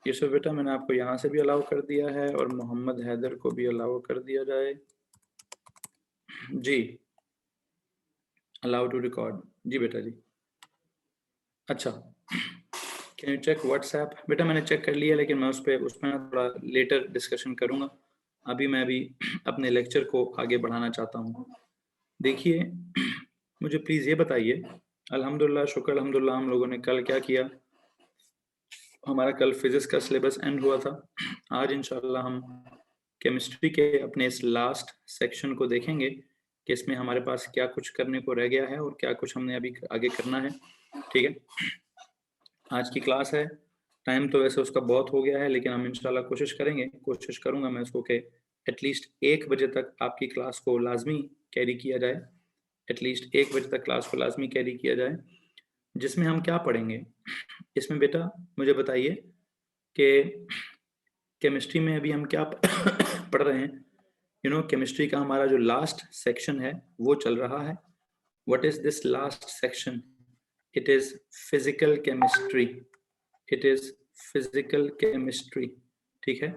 यूसुफ बेटा मैंने आपको यहाँ से भी अलाउ कर दिया है और मोहम्मद हैदर को भी अलाउ कर दिया जाए जी। अलाउ टू रिकॉर्ड जी बेटा जी। अच्छा, कैन यू चेक व्हाट्सएप? बेटा मैंने चेक कर लिया, लेकिन मैं उसमें थोड़ा लेटर डिस्कशन करूँगा। अभी मैं भी अपने लेक्चर को आगे बढ़ाना चाहता हूँ। देखिए, मुझे प्लीज़ ये बताइए, अल्हम्दुलिल्लाह शुक्र अल्हम्दुलिल्लाह हम लोगों ने कल क्या किया? हमारा कल फिजिक्स का सिलेबस एंड हुआ था। आज इंशाल्लाह हम केमिस्ट्री के अपने इस लास्ट सेक्शन को देखेंगे कि इसमें हमारे पास क्या कुछ करने को रह गया है और क्या कुछ हमने अभी आगे करना है। ठीक है, आज की क्लास है, टाइम तो वैसे उसका बहुत हो गया है, लेकिन हम इंशाल्लाह कोशिश करूंगा मैं इसको कि एटलीस्ट 1 बजे तक आपकी क्लास को लाजमी कैरी किया जाए। एटलीस्ट 1 बजे तक क्लास को लाजमी कैरी किया जाए, जिसमें हम क्या पढ़ेंगे इसमें बेटा मुझे बताइए कि केमिस्ट्री में अभी हम क्या पढ़ रहे हैं। केमिस्ट्री का हमारा जो लास्ट सेक्शन है वो चल रहा है। What is this last section? It is physical chemistry. It is physical chemistry. ठीक है,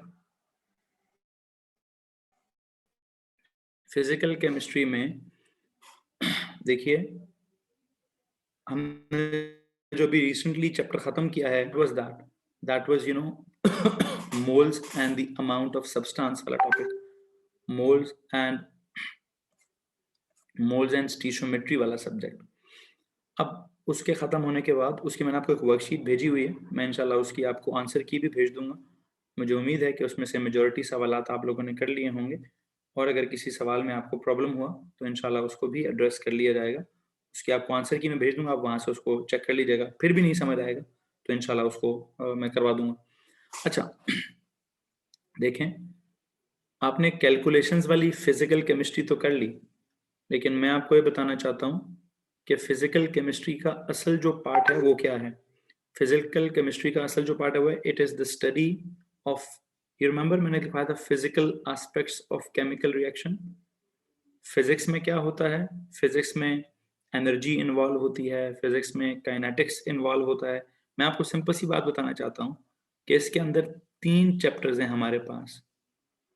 फिजिकल केमिस्ट्री में देखिए हमने जो भी रिसेंटली चैप्टर खत्म किया है that was moles and the amount of substance वाला टॉपिक, मोल्स एंड स्टीशियोमेट्री वाला सब्जेक्ट। अब उसके ख़त्म होने के बाद उसकी मैंने आपको एक वर्कशीट भेजी हुई है, मैं इंशाल्लाह उसकी आपको आंसर की भी भेज दूंगा। मुझे उम्मीद है कि उसमें से मेजॉरिटी सवालात आप लोगों ने कर लिए होंगे, और अगर किसी सवाल में आपको प्रॉब्लम हुआ तो इंशाल्लाह उसको भी एड्रेस कर लिया जाएगा। उसकी आपको आंसर की मैं भेज दूंगा, आप वहाँ से उसको चेक कर लीजिएगा। फिर भी नहीं समझ आएगा तो इंशाल्लाह उसको मैं करवा दूंगा। अच्छा, देखें, आपने कैलकुलेशंस वाली फिजिकल केमिस्ट्री तो कर ली, लेकिन मैं आपको ये बताना चाहता हूँ कि फिजिकल केमिस्ट्री का असल जो पार्ट है वो क्या है। फिजिकल केमिस्ट्री का असल जो पार्ट है वो है it is the study of, you remember मैंने लिखा था physical aspects of chemical reaction. Physics में क्या होता है? फिजिक्स में एनर्जी इन्वॉल्व होती है, फिजिक्स में काइनेटिक्स इन्वॉल्व होता है। मैं आपको सिंपल सी बात बताना चाहता हूँ कि इसके अंदर 3 चैप्टर्स हैं हमारे पास।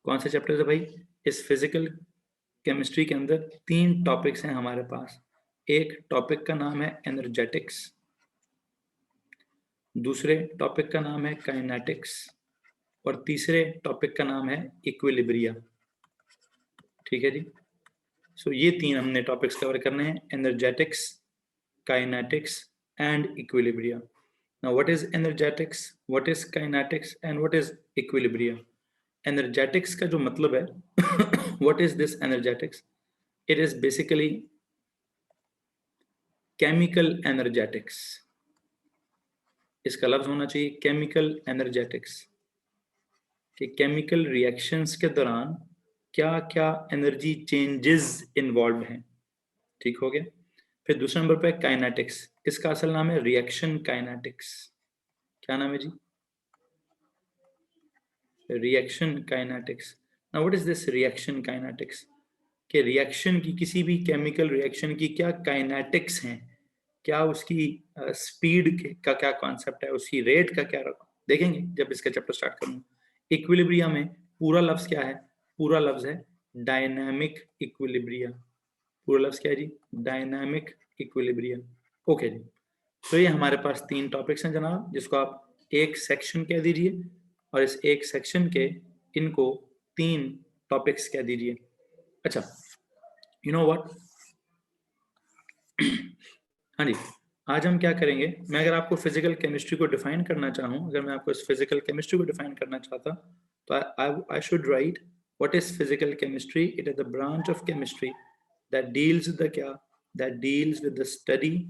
कौन से चैप्टर्स है भाई? इस फिजिकल केमिस्ट्री के अंदर 3 टॉपिक्स हैं हमारे पास। एक टॉपिक का नाम है एनर्जेटिक्स, दूसरे टॉपिक का नाम है काइनेटिक्स, और तीसरे टॉपिक का नाम है इक्विलिब्रिया। ठीक है जी, सो ये 3 हमने टॉपिक्स कवर करने हैं, energetics, kinetics and equilibria. Now what is energetics, what is kinetics and what is equilibria? Energetics का जो मतलब है what is this energetics? It is basically chemical energetics. इसका लफ्ज होना चाहिए केमिकल एनर्जेटिक्स, कि केमिकल रिएक्शंस के दौरान क्या क्या एनर्जी चेंजेस इन्वॉल्व हैं। ठीक हो गया। फिर दूसरे नंबर पे काइनेटिक्स, इसका असल नाम है रिएक्शन काइनेटिक्स। क्या नाम है जी? Reaction kinetics. Now what is this reaction kinetics? कि रिएक्शन की, किसी भी केमिकल रिएक्शन की क्या काइनेटिक्स हैं, क्या उसकी स्पीड का क्या कॉन्सेप्ट है, उसकी रेट का क्या देखेंगे जब इसका चैप्टर स्टार्ट करूंगा। इक्विलिब्रिया में पूरा लफ्ज क्या है? पूरा लफ्ज है डायनामिक इक्विलिब्रिया। पूरा लफ्ज क्या है जी? Dynamic equilibria. ओके जी, तो ये हमारे पास 3 टॉपिक्स हैं जनाब, जिसको आप एक सेक्शन कह दीजिए, और इस एक सेक्शन के इनको 3 टॉपिक्स कह दीजिए। अच्छा, यू नो व्हाट, हाँ जी, आज हम क्या करेंगे, मैं अगर आपको फिजिकल केमिस्ट्री को डिफाइन करना चाहूँ, अगर मैं आपको इस फिजिकल केमिस्ट्री को डिफाइन करना चाहता तो I should write what is physical chemistry. It is the branch of chemistry that deals with the क्या, that deals with the study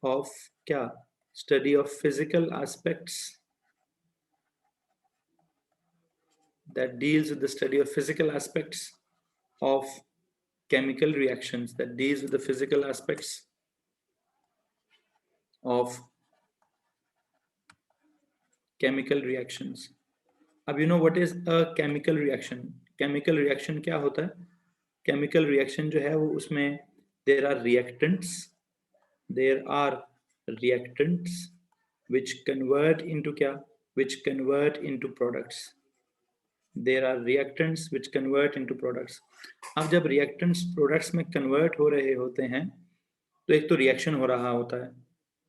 of क्या, study of physical aspects, that deals with the study of physical aspects of chemical reactions, that deals with the physical aspects of chemical reactions. अब you know what is a chemical reaction? Chemical reaction क्या होता है? Chemical reaction जो है वो उसमें there are reactants which convert into क्या? which convert into products. There are reactants which convert into products. अब जब reactants products में convert हो रहे होते हैं तो एक तो रिएक्शन हो रहा होता है,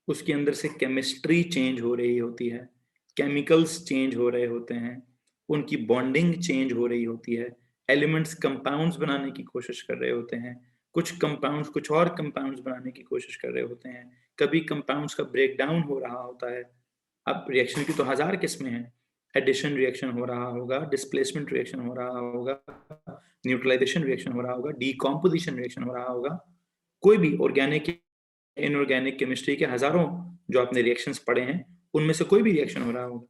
उसके अंदर से केमिस्ट्री चेंज हो रही होती है, केमिकल्स चेंज हो रहे होते हैं, उनकी बॉन्डिंग चेंज हो रही होती है, एलिमेंट्स कंपाउंड्स बनाने की कोशिश कर रहे होते हैं, कुछ कंपाउंड्स कुछ और कंपाउंड्स बनाने की कोशिश कर रहे होते हैं, कभी कंपाउंड्स का ब्रेक डाउन हो रहा होता है। अब रिएक्शन की तो 1000 किस्में हैं, एडिशन रिएक्शन हो रहा होगा, डिस्प्लेसमेंट रिएक्शन हो रहा होगा, न्यूट्रलाइजेशन रिएक्शन हो रहा होगा, डीकॉम्पोजिशन रिएक्शन हो रहा होगा, कोई भी ऑर्गेनिक इनऑर्गेनिक केमिस्ट्री के हजारों जो आपने रिएक्शंस पढ़े हैं उनमें से कोई भी रिएक्शन हो रहा होगा।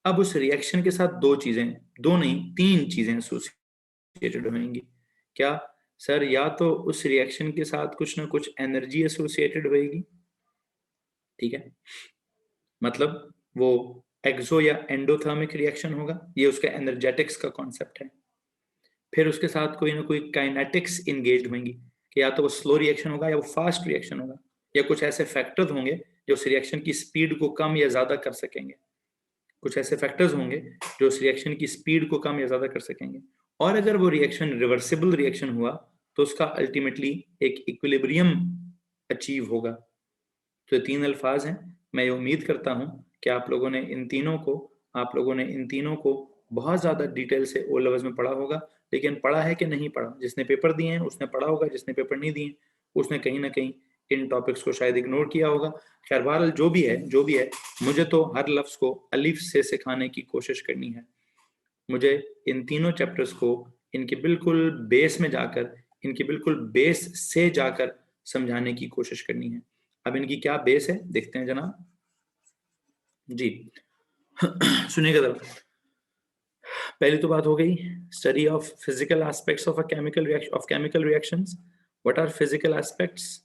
अब उस रिएक्शन के साथ दो चीजें, दो नहीं 3 चीजें एसोसिएटेड होंगी। क्या सर? या तो उस रिएक्शन के साथ कुछ ना कुछ एनर्जी एसोसिएटेड होगी, ठीक है, मतलब वो एक्सो या एंडोथर्मिक रिएक्शन होगा, ये उसका एनर्जेटिक्स का कॉन्सेप्ट है। फिर उसके साथ कोई ना कोई काइनेटिक्स इंगेज होंगी कि या तो वो स्लो रिएक्शन होगा या वो फास्ट रिएक्शन होगा, या कुछ ऐसे फैक्टर्स होंगे जो उस रिएक्शन की स्पीड को कम या ज्यादा कर सकेंगे, कुछ ऐसे फैक्टर्स होंगे जो उस रिएक्शन की स्पीड को कम या ज्यादा कर सकेंगे। और अगर वो रिएक्शन रिवर्सिबल रिएक्शन हुआ तो उसका अल्टीमेटली एक इक्विलिब्रियम अचीव होगा। तो ये 3 अल्फाज हैं। मैं ये उम्मीद करता हूं कि आप लोगों ने इन तीनों को बहुत ज्यादा डिटेल से ओ लेवल्स में पढ़ा होगा। लेकिन पढ़ा है कि नहीं पढ़ा, जिसने पेपर दिए हैं उसने पढ़ा होगा, जिसने पेपर नहीं दिए उसने कहीं ना कहीं इन टॉपिक्स को शायद इग्नोर किया होगा। खैर बहरहाल जो भी है, मुझे तो हर लफ्ज को अलिफ से सिखाने की कोशिश करनी है। मुझे इन तीनों चैप्टर्स को इनके बिल्कुल बेस में जाकर, इनके बिल्कुल बेस से जाकर समझाने की कोशिश करनी है। अब इनकी क्या बेस है देखते हैं जनाब जी। सुनिएगा जरा, पहली तो बात हो गई study of physical aspects of a chemical reactions. What are physical aspects?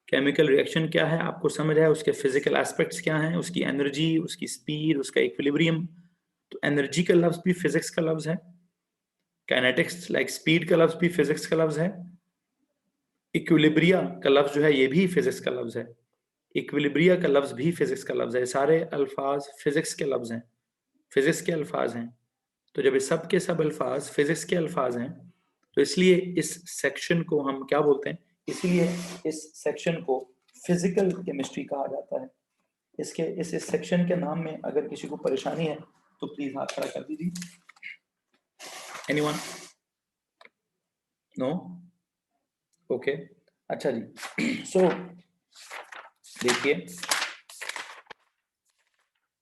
Chemical reaction क्या है आपको समझ है, उसके फिजिकल एस्पेक्ट्स क्या हैं, उसकी एनर्जी, उसकी स्पीड, उसका इक्विलिब्रियम। तो एनर्जी का लफ्ज भी फिजिक्स का लफ्ज है, काइनेटिक्स लाइक स्पीड का लफ्ज भी फिजिक्स का लफ्ज है, इक्विलिब्रिया का लफ्ज जो है ये भी फिजिक्स का लफ्ज है, इक्विलिब्रिया का लफ्ज भी फिजिक्स का लफ्ज है। सारे अल्फाज फिजिक्स के लफ्ज हैं, फिजिक्स के अल्फाज हैं। तो जब ये सब के सब अल्फाज फिजिक्स के अल्फाज हैं तो इसलिए इस सेक्शन को हम क्या बोलते हैं, इसलिए इस सेक्शन को फिजिकल केमिस्ट्री कहा जाता है। इसके इस सेक्शन के नाम में अगर किसी को परेशानी है तो प्लीज हाथ खड़ा कर दीजिए। एनीवन? नो? ओके, अच्छा जी। सो देखिए,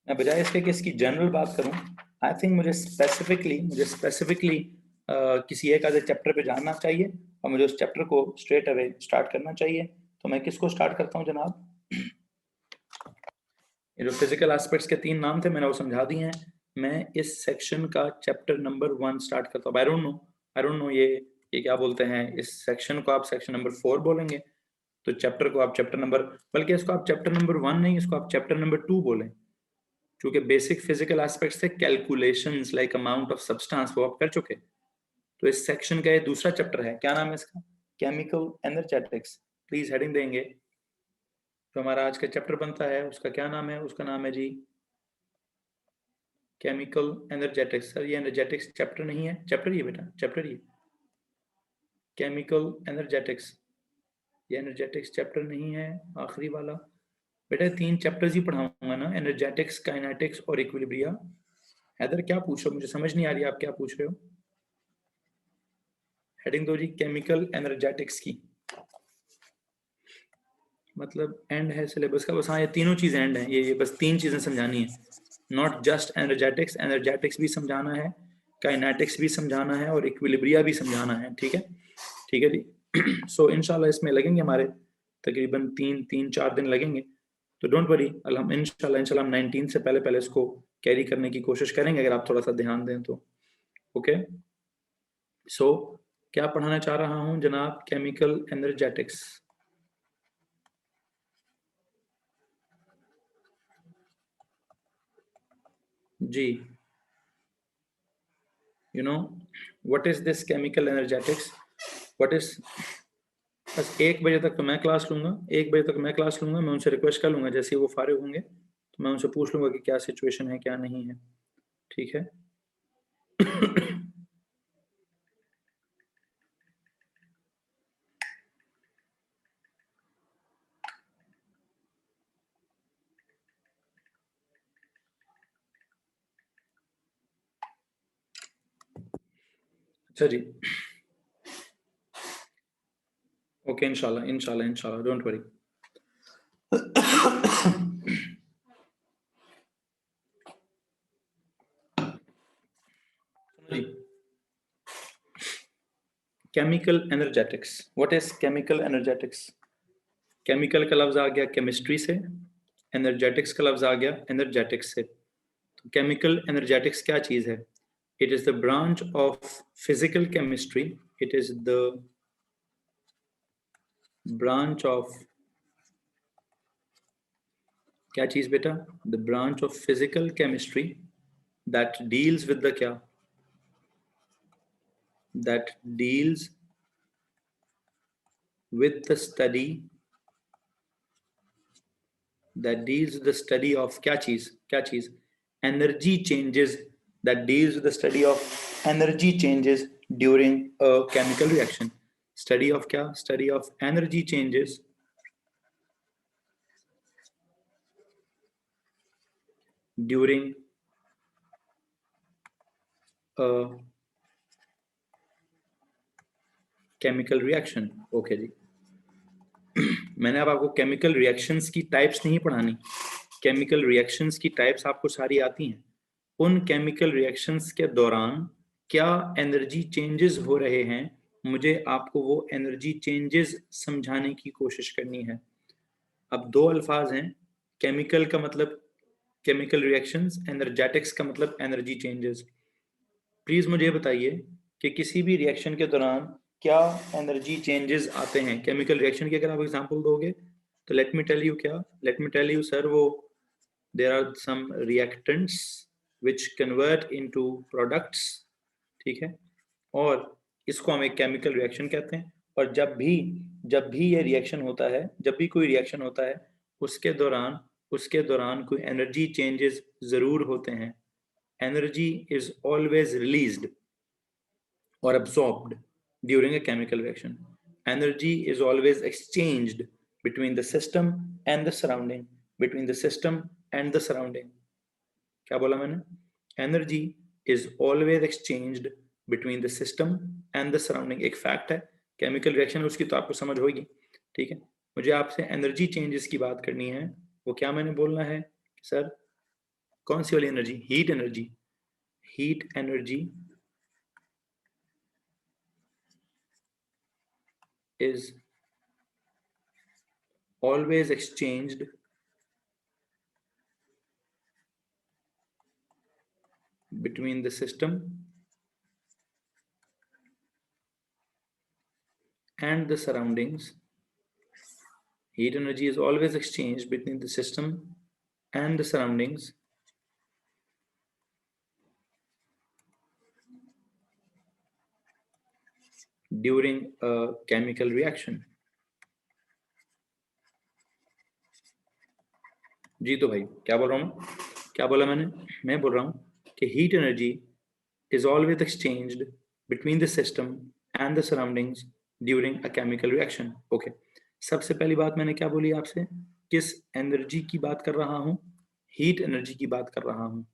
मैं बजाय इसके कि इसकी जनरल बात करूं, आई थिंक मुझे स्पेसिफिकली किसी एक आधे चैप्टर पे जाना चाहिए और मुझे उस चैप्टर को स्ट्रेट अवे स्टार्ट करना चाहिए। तो मैं किसको स्टार्ट करता हूं जनाब? ये जो फिजिकल एस्पेक्ट्स के 3 नाम थे मैंने वो समझा दिए हैं। मैं इस सेक्शन का चैप्टर नंबर 1 स्टार्ट करता हूँ। आई डोंट नो ये क्या बोलते हैं, इस सेक्शन को आप सेक्शन नंबर 4 बोलेंगे, तो चैप्टर को आप चैप्टर नंबर, बल्कि इसको आप चैप्टर नंबर 1 नहीं, इसको आप चैप्टर नंबर 2 बोलें, क्योंकि बेसिक फिजिकल एस्पेक्ट्स थे calculations like amount of substance, वो आप कर चुके। तो इस सेक्शन का ये दूसरा चैप्टर है, क्या नाम है इसका? Chemical energetics. प्लीज हेडिंग देंगे। तो हमारा आज का चैप्टर बनता है उसका क्या नाम है? उसका नाम है जी केमिकल एनर्जेटिक्स। सर ये एनर्जेटिक्स चैप्टर नहीं है, चैप्टर ही बेटा, चैप्टर ही केमिकल एनर्जेटिक्स। ये एनर्जेटिक्स चैप्टर नहीं है आखिरी वाला बेटा। 3 चैप्टर्स ही पढ़ाऊंगा ना, एनर्जेटिक्स, काइनेटिक्स और इक्विलिब्रिया। हैदर क्या पूछ रहे हो? मुझे समझ नहीं आ रही आप क्या पूछ रहे हो। हेडिंग दो जी केमिकल एनर्जेटिक्स की, मतलब एंड है सिलेबस का बस। हाँ ये तीनों चीजें एंड है, ये बस 3 चीजें समझानी है, नॉट जस्ट एनर्जेटिक्स। एनर्जेटिक्स भी समझाना है, काइनेटिक्स भी समझाना है और इक्विलिब्रिया भी समझाना है। ठीक है, ठीक है जी। सो इंशाल्लाह इसमें लगेंगे हमारे तकरीबन 3-4 दिन लगेंगे। तो डोंट वरी, हम इंशाल्लाह 19 से पहले पहले इसको कैरी करने की कोशिश करेंगे अगर आप थोड़ा सा ध्यान दें तो। ओके, सो क्या पढ़ाना चाह रहा हूं जनाब? Chemical energetics. जी, you know what is this chemical energetics? what is, बस 1 बजे तक तो मैं क्लास लूंगा, 1 बजे तक मैं क्लास लूंगा। मैं उनसे रिक्वेस्ट कर लूंगा जैसे ही वो फारिग होंगे तो मैं उनसे पूछ लूंगा कि क्या सिचुएशन है क्या नहीं है, ठीक है। अच्छा जी, ओके, इंशाल्लाह इंशाल्लाह इंशाल्लाह, don't worry. Chemical energetics, what is chemical energetics? Chemical का लफ्ज आ गया केमिस्ट्री से, एनर्जेटिक्स का लफ्ज आ गया एनर्जेटिक्स से। तो केमिकल एनर्जेटिक्स क्या चीज है? It is the branch of physical chemistry, it is the branch of, क्या चीज बेटा? The branch of physical chemistry that deals with the क्या? That deals with the study, that deals with the study of क्या चीज? Energy changes, that deals with the study of energy changes during a chemical reaction. Study of क्या? Study of energy changes during a chemical reaction. Okay जी। मैंने अब आपको chemical reactions की types नहीं पढ़ानी, chemical reactions की टाइप्स आपको सारी आती हैं। उन केमिकल रिएक्शंस के दौरान क्या एनर्जी चेंजेस हो रहे हैं, मुझे आपको वो एनर्जी चेंजेस समझाने की कोशिश करनी है। अब दो अल्फाज हैं, केमिकल का मतलब केमिकल रिएक्शंस, एनर्जेटिक्स का मतलब एनर्जी चेंजेस। प्लीज मुझे बताइए कि किसी भी रिएक्शन के दौरान क्या एनर्जी चेंजेस आते हैं केमिकल रिएक्शन की? अगर आप एग्जांपल दोगे तो लेट मी टेल यू क्या, let me tell you sir, वो there are some reactants which convert into products, ठीक है, और इसको हम एक केमिकल रिएक्शन कहते हैं। और जब भी ये रिएक्शन होता है, जब भी कोई रिएक्शन होता है, उसके दौरान कोई एनर्जी चेंजेस जरूर होते हैं। Energy is always released or absorbed during a chemical reaction. Energy is always exchanged between the system and the surrounding. Between the system and the surrounding. क्या बोला मैंने? Energy is always exchanged between the system and the surrounding. एक fact है, chemical reaction उसकी तो आपको समझ होगी, ठीक है। मुझे आपसे एनर्जी चेंजेस की बात करनी है। वो क्या मैंने बोलना है सर? कौन सी वाली energy? Heat energy. Heat energy is always exchanged between the system and the surroundings. Heat energy is always exchanged between the system and the surroundings during a chemical reaction. जी तो भाई क्या बोल रहा हूँ, क्या बोला मैंने? मैं बोल रहा हूँ कि heat energy is always exchanged between the system and the surroundings during a chemical reaction. Okay. सबसे पहली बात मैंने क्या बोली आपसे? किस एनर्जी की बात कर रहा हूँ? हीट एनर्जी की बात कर रहा हूँ,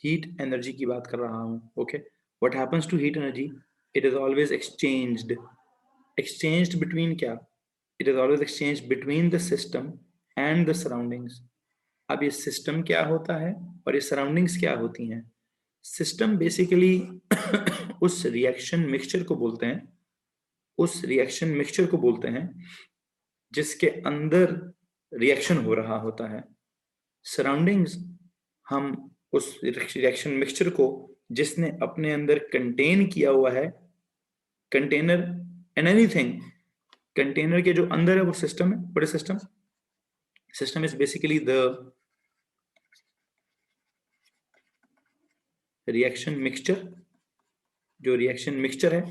हीट एनर्जी की बात कर रहा हूँ। Okay, what happens to heat energy? It is always exchanged, exchanged between क्या? It is always exchanged between the system and the surroundings. अब ये सिस्टम क्या होता है और ये सराउंडिंग्स क्या होती हैं? सिस्टम बेसिकली उस रिएक्शन मिक्सचर को बोलते हैं, उस रिएक्शन मिक्सचर को बोलते हैं जिसके अंदर रिएक्शन हो रहा होता है। सराउंडिंग्स हम उस रिएक्शन मिक्सचर को जिसने अपने अंदर कंटेन किया हुआ है, कंटेनर एंड एनीथिंग, कंटेनर के जो अंदर है वो सिस्टम है। बड़े system, system is basically the reaction mixture, जो रिएक्शन मिक्सचर है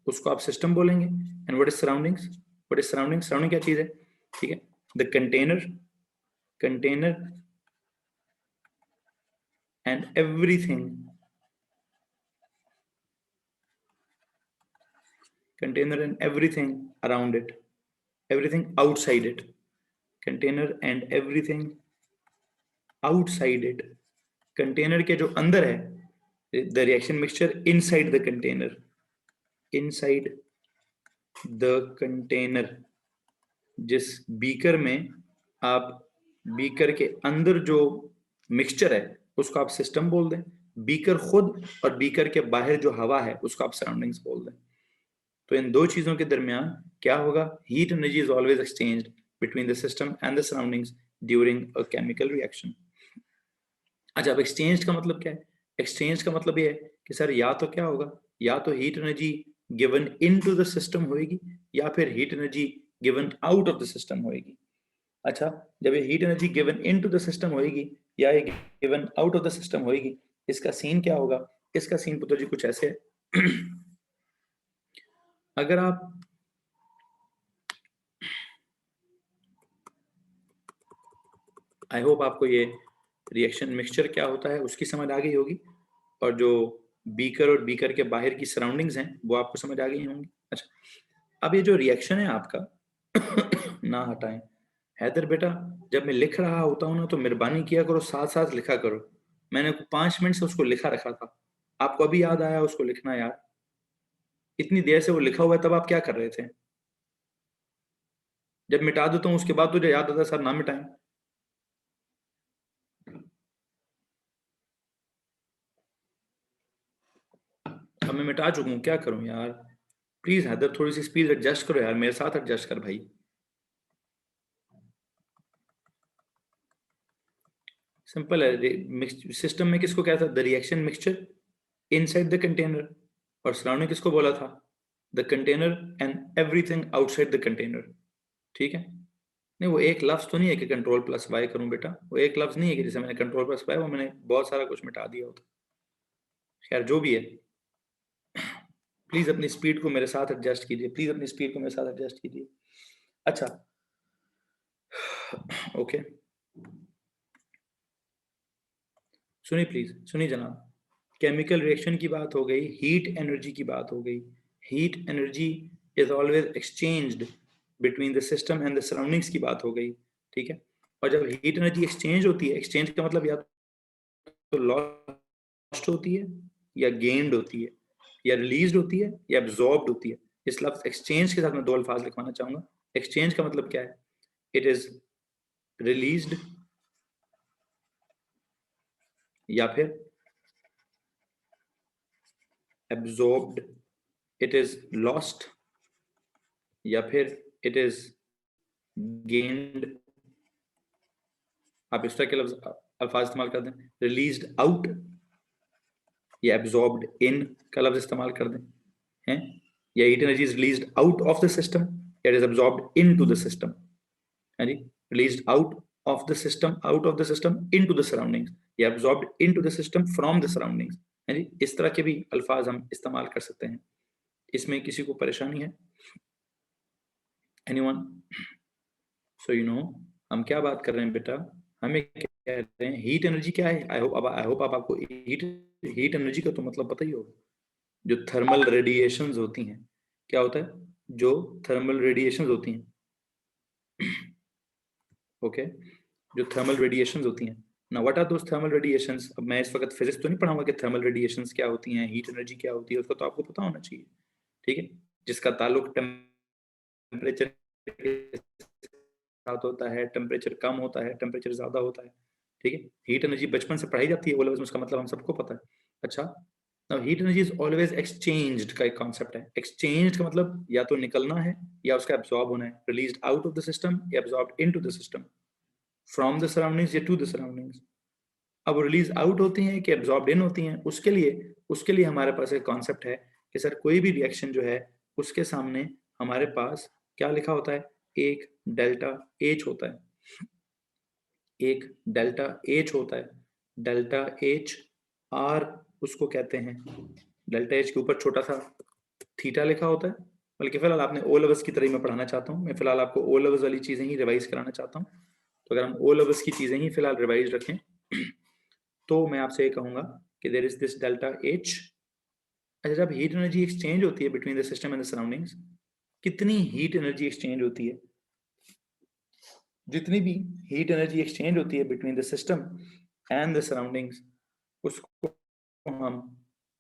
उसको आप सिस्टम बोलेंगे। And what is surroundings? What is surrounding? Surrounding क्या चीज है? ठीक है, the container, container and everything, container and everything around it, everything outside it, container and everything outside it, container के जो अंदर है, the reaction mixture inside the container, inside the container, जिस बीकर में आप बीकर के अंदर जो मिक्सचर है उसको आप सिस्टम बोल दें, बीकर खुद और बीकर के बाहर जो हवा है उसको आप सराउंडिंग्स बोल दें। तो इन दो चीजों के दरमियान क्या होगा, heat energy is always exchanged between the system and the surroundings during a chemical reaction. अच्छा, अब एक्सचेंज का मतलब क्या है? एक्सचेंज का मतलब ये है कि सर या तो क्या होगा, या तो heat energy given into the system होगी या फिर heat energy given out of the system होगी। अच्छा, जब ये heat energy given into the system होगी या ये given out of the system होगी, इसका सीन क्या होगा? इसका सीन पुत्र जी कुछ ऐसे है अगर आप आई होप आपको ये रिएक्शन मिक्सचर क्या होता है उसकी समझ आ गई होगी, और जो बीकर और बीकर के बाहर की सराउंडिंग्स हैं वो आपको समझ आ गई होंगी। अच्छा, अब ये जो रिएक्शन है आपका ना हटाएं हैदर बेटा, जब मैं लिख रहा होता हूं ना तो मेहरबानी किया करो, साथ साथ लिखा करो। मैंने 5 मिनट से उसको लिखा रखा था, आपको अभी याद आया उसको लिखना? यार इतनी देर से वो लिखा हुआ है, तब आप क्या कर रहे थे? जब मिटा देता हूँ उसके बाद तुझे याद आता है सर ना मिटाएं। अब मैं मिटा चुका हूँ, क्या करूं यार? प्लीज हैदर थोड़ी सी स्पीड एडजस्ट करो यार, मेरे साथ एडजस्ट कर भाई। सिंपल है, सिस्टम में किसको क्या था? The reaction mixture inside the container, और सराउंडिंग किसको बोला था? The container and everything outside the container. ठीक है? नहीं, वो एक लफ्ज तो नहीं है कि कंट्रोल प्लस वाई करूं बेटा, वो एक लफ्ज नहीं है कि जैसे मैंने कंट्रोल प्लस वाई, वो मैंने बहुत सारा कुछ मिटा दिया होता। खैर जो भी है, प्लीज अपनी स्पीड को मेरे साथ एडजस्ट कीजिए, प्लीज अपनी स्पीड को मेरे साथ एडजस्ट कीजिए। अच्छा ओके, सुनिए प्लीज, सुनिए जनाब, केमिकल रिएक्शन की बात हो गई, हीट एनर्जी की बात हो गई। Heat energy is always exchanged between the system and the surroundings की बात हो गई। ठीक है? और जब हीट एनर्जी एक्सचेंज होती है, एक्सचेंज का मतलब या तो लॉस्ट होती है या गेन्ड होती है, या रिलीज होती है या एब्जॉर्ब्ड होती है। इस लफ्ज एक्सचेंज के साथ मैं 2 अल्फाज लिखवाना चाहूंगा। एक्सचेंज का मतलब क्या है? इट इज रिलीज्ड या फिर एब्जॉर्ब्ड, इट इज लॉस्ट या फिर इट इज गेन्ड। आप इस तरह के लफ्ज अल्फाज इस्तेमाल कर दें, रिलीज्ड आउट या एब्जॉर्ब्ड इन का लफ्ज इस्तेमाल कर दें हैं, या heat energy is released out of the system या it is absorbed into the system. है जी, released out of the system, out of the system into the surroundings, या absorbed into the system from the surroundings. है जी, इस तरह के भी अल्फाज हम इस्तेमाल कर सकते हैं। इसमें किसी को परेशानी है? एनीवन? सो यू नो हम क्या बात कर रहे हैं बेटा, हमें कह रहे हैं हीट एनर्जी क्या है। आई होप आपको हीट एनर्जी का तो मतलब पता ही होगा। जो थर्मल रेडिएशंस होती हैं, क्या होता है? जो थर्मल रेडिएशंस होती हैं, ओके, जो थर्मल रेडिएशंस होती हैं ना, what are those thermal radiations? अब मैं इस वक्त फिजिक्स तो नहीं पढ़ाऊंगा कि थर्मल रेडिएशंस क्या होती हैं, हीट एनर्जी क्या होती है, उसका तो आपको पता होना चाहिए। ठीक है? जिसका ताल्लुक टेम्परेचर के साथ होता है, टेम्परेचर कम होता है, टेम्परेचर ज्यादा होता है। ठीक है? हीट एनर्जी बचपन से पढ़ाई जाती है वो लफ्ज, उसका मतलब हम सबको पता है। अच्छा, now heat energy is always exchanged का एक कॉन्सेप्ट है। एक्सचेंज का मतलब या तो निकलना है या उसका एब्जॉर्ब होना है, released out of the system या absorbed into the system, from the surroundings या टू द सराउंडिंग्स। अब वो रिलीज आउट होती हैं कि एब्जॉर्ब्ड इन होती हैं, उसके लिए हमारे पास एक कॉन्सेप्ट है कि सर कोई भी रिएक्शन जो है उसके सामने हमारे पास क्या लिखा होता है? एक डेल्टा एच होता है, एक डेल्टा एच होता है। डेल्टा एच आर उसको कहते हैं। डेल्टा एच के ऊपर छोटा सा थीटा लिखा होता है। बल्कि फिलहाल आपने ओ लेवल्स की तरह मैं पढ़ाना चाहता हूँ, मैं फिलहाल आपको ओ लेवल्स वाली चीजें ही रिवाइज कराना चाहता हूँ। तो अगर हम ओ लेवल्स की चीजें ही फिलहाल रिवाइज रखें तो मैं आपसे ये कहूंगा कि there is this delta H. अच्छा, जब हीट एनर्जी एक्सचेंज होती है between the system and the surroundings, कितनी हीट एनर्जी एक्सचेंज होती है? जितनी भी हीट एनर्जी एक्सचेंज होती है between the system and the surroundings, उसको हम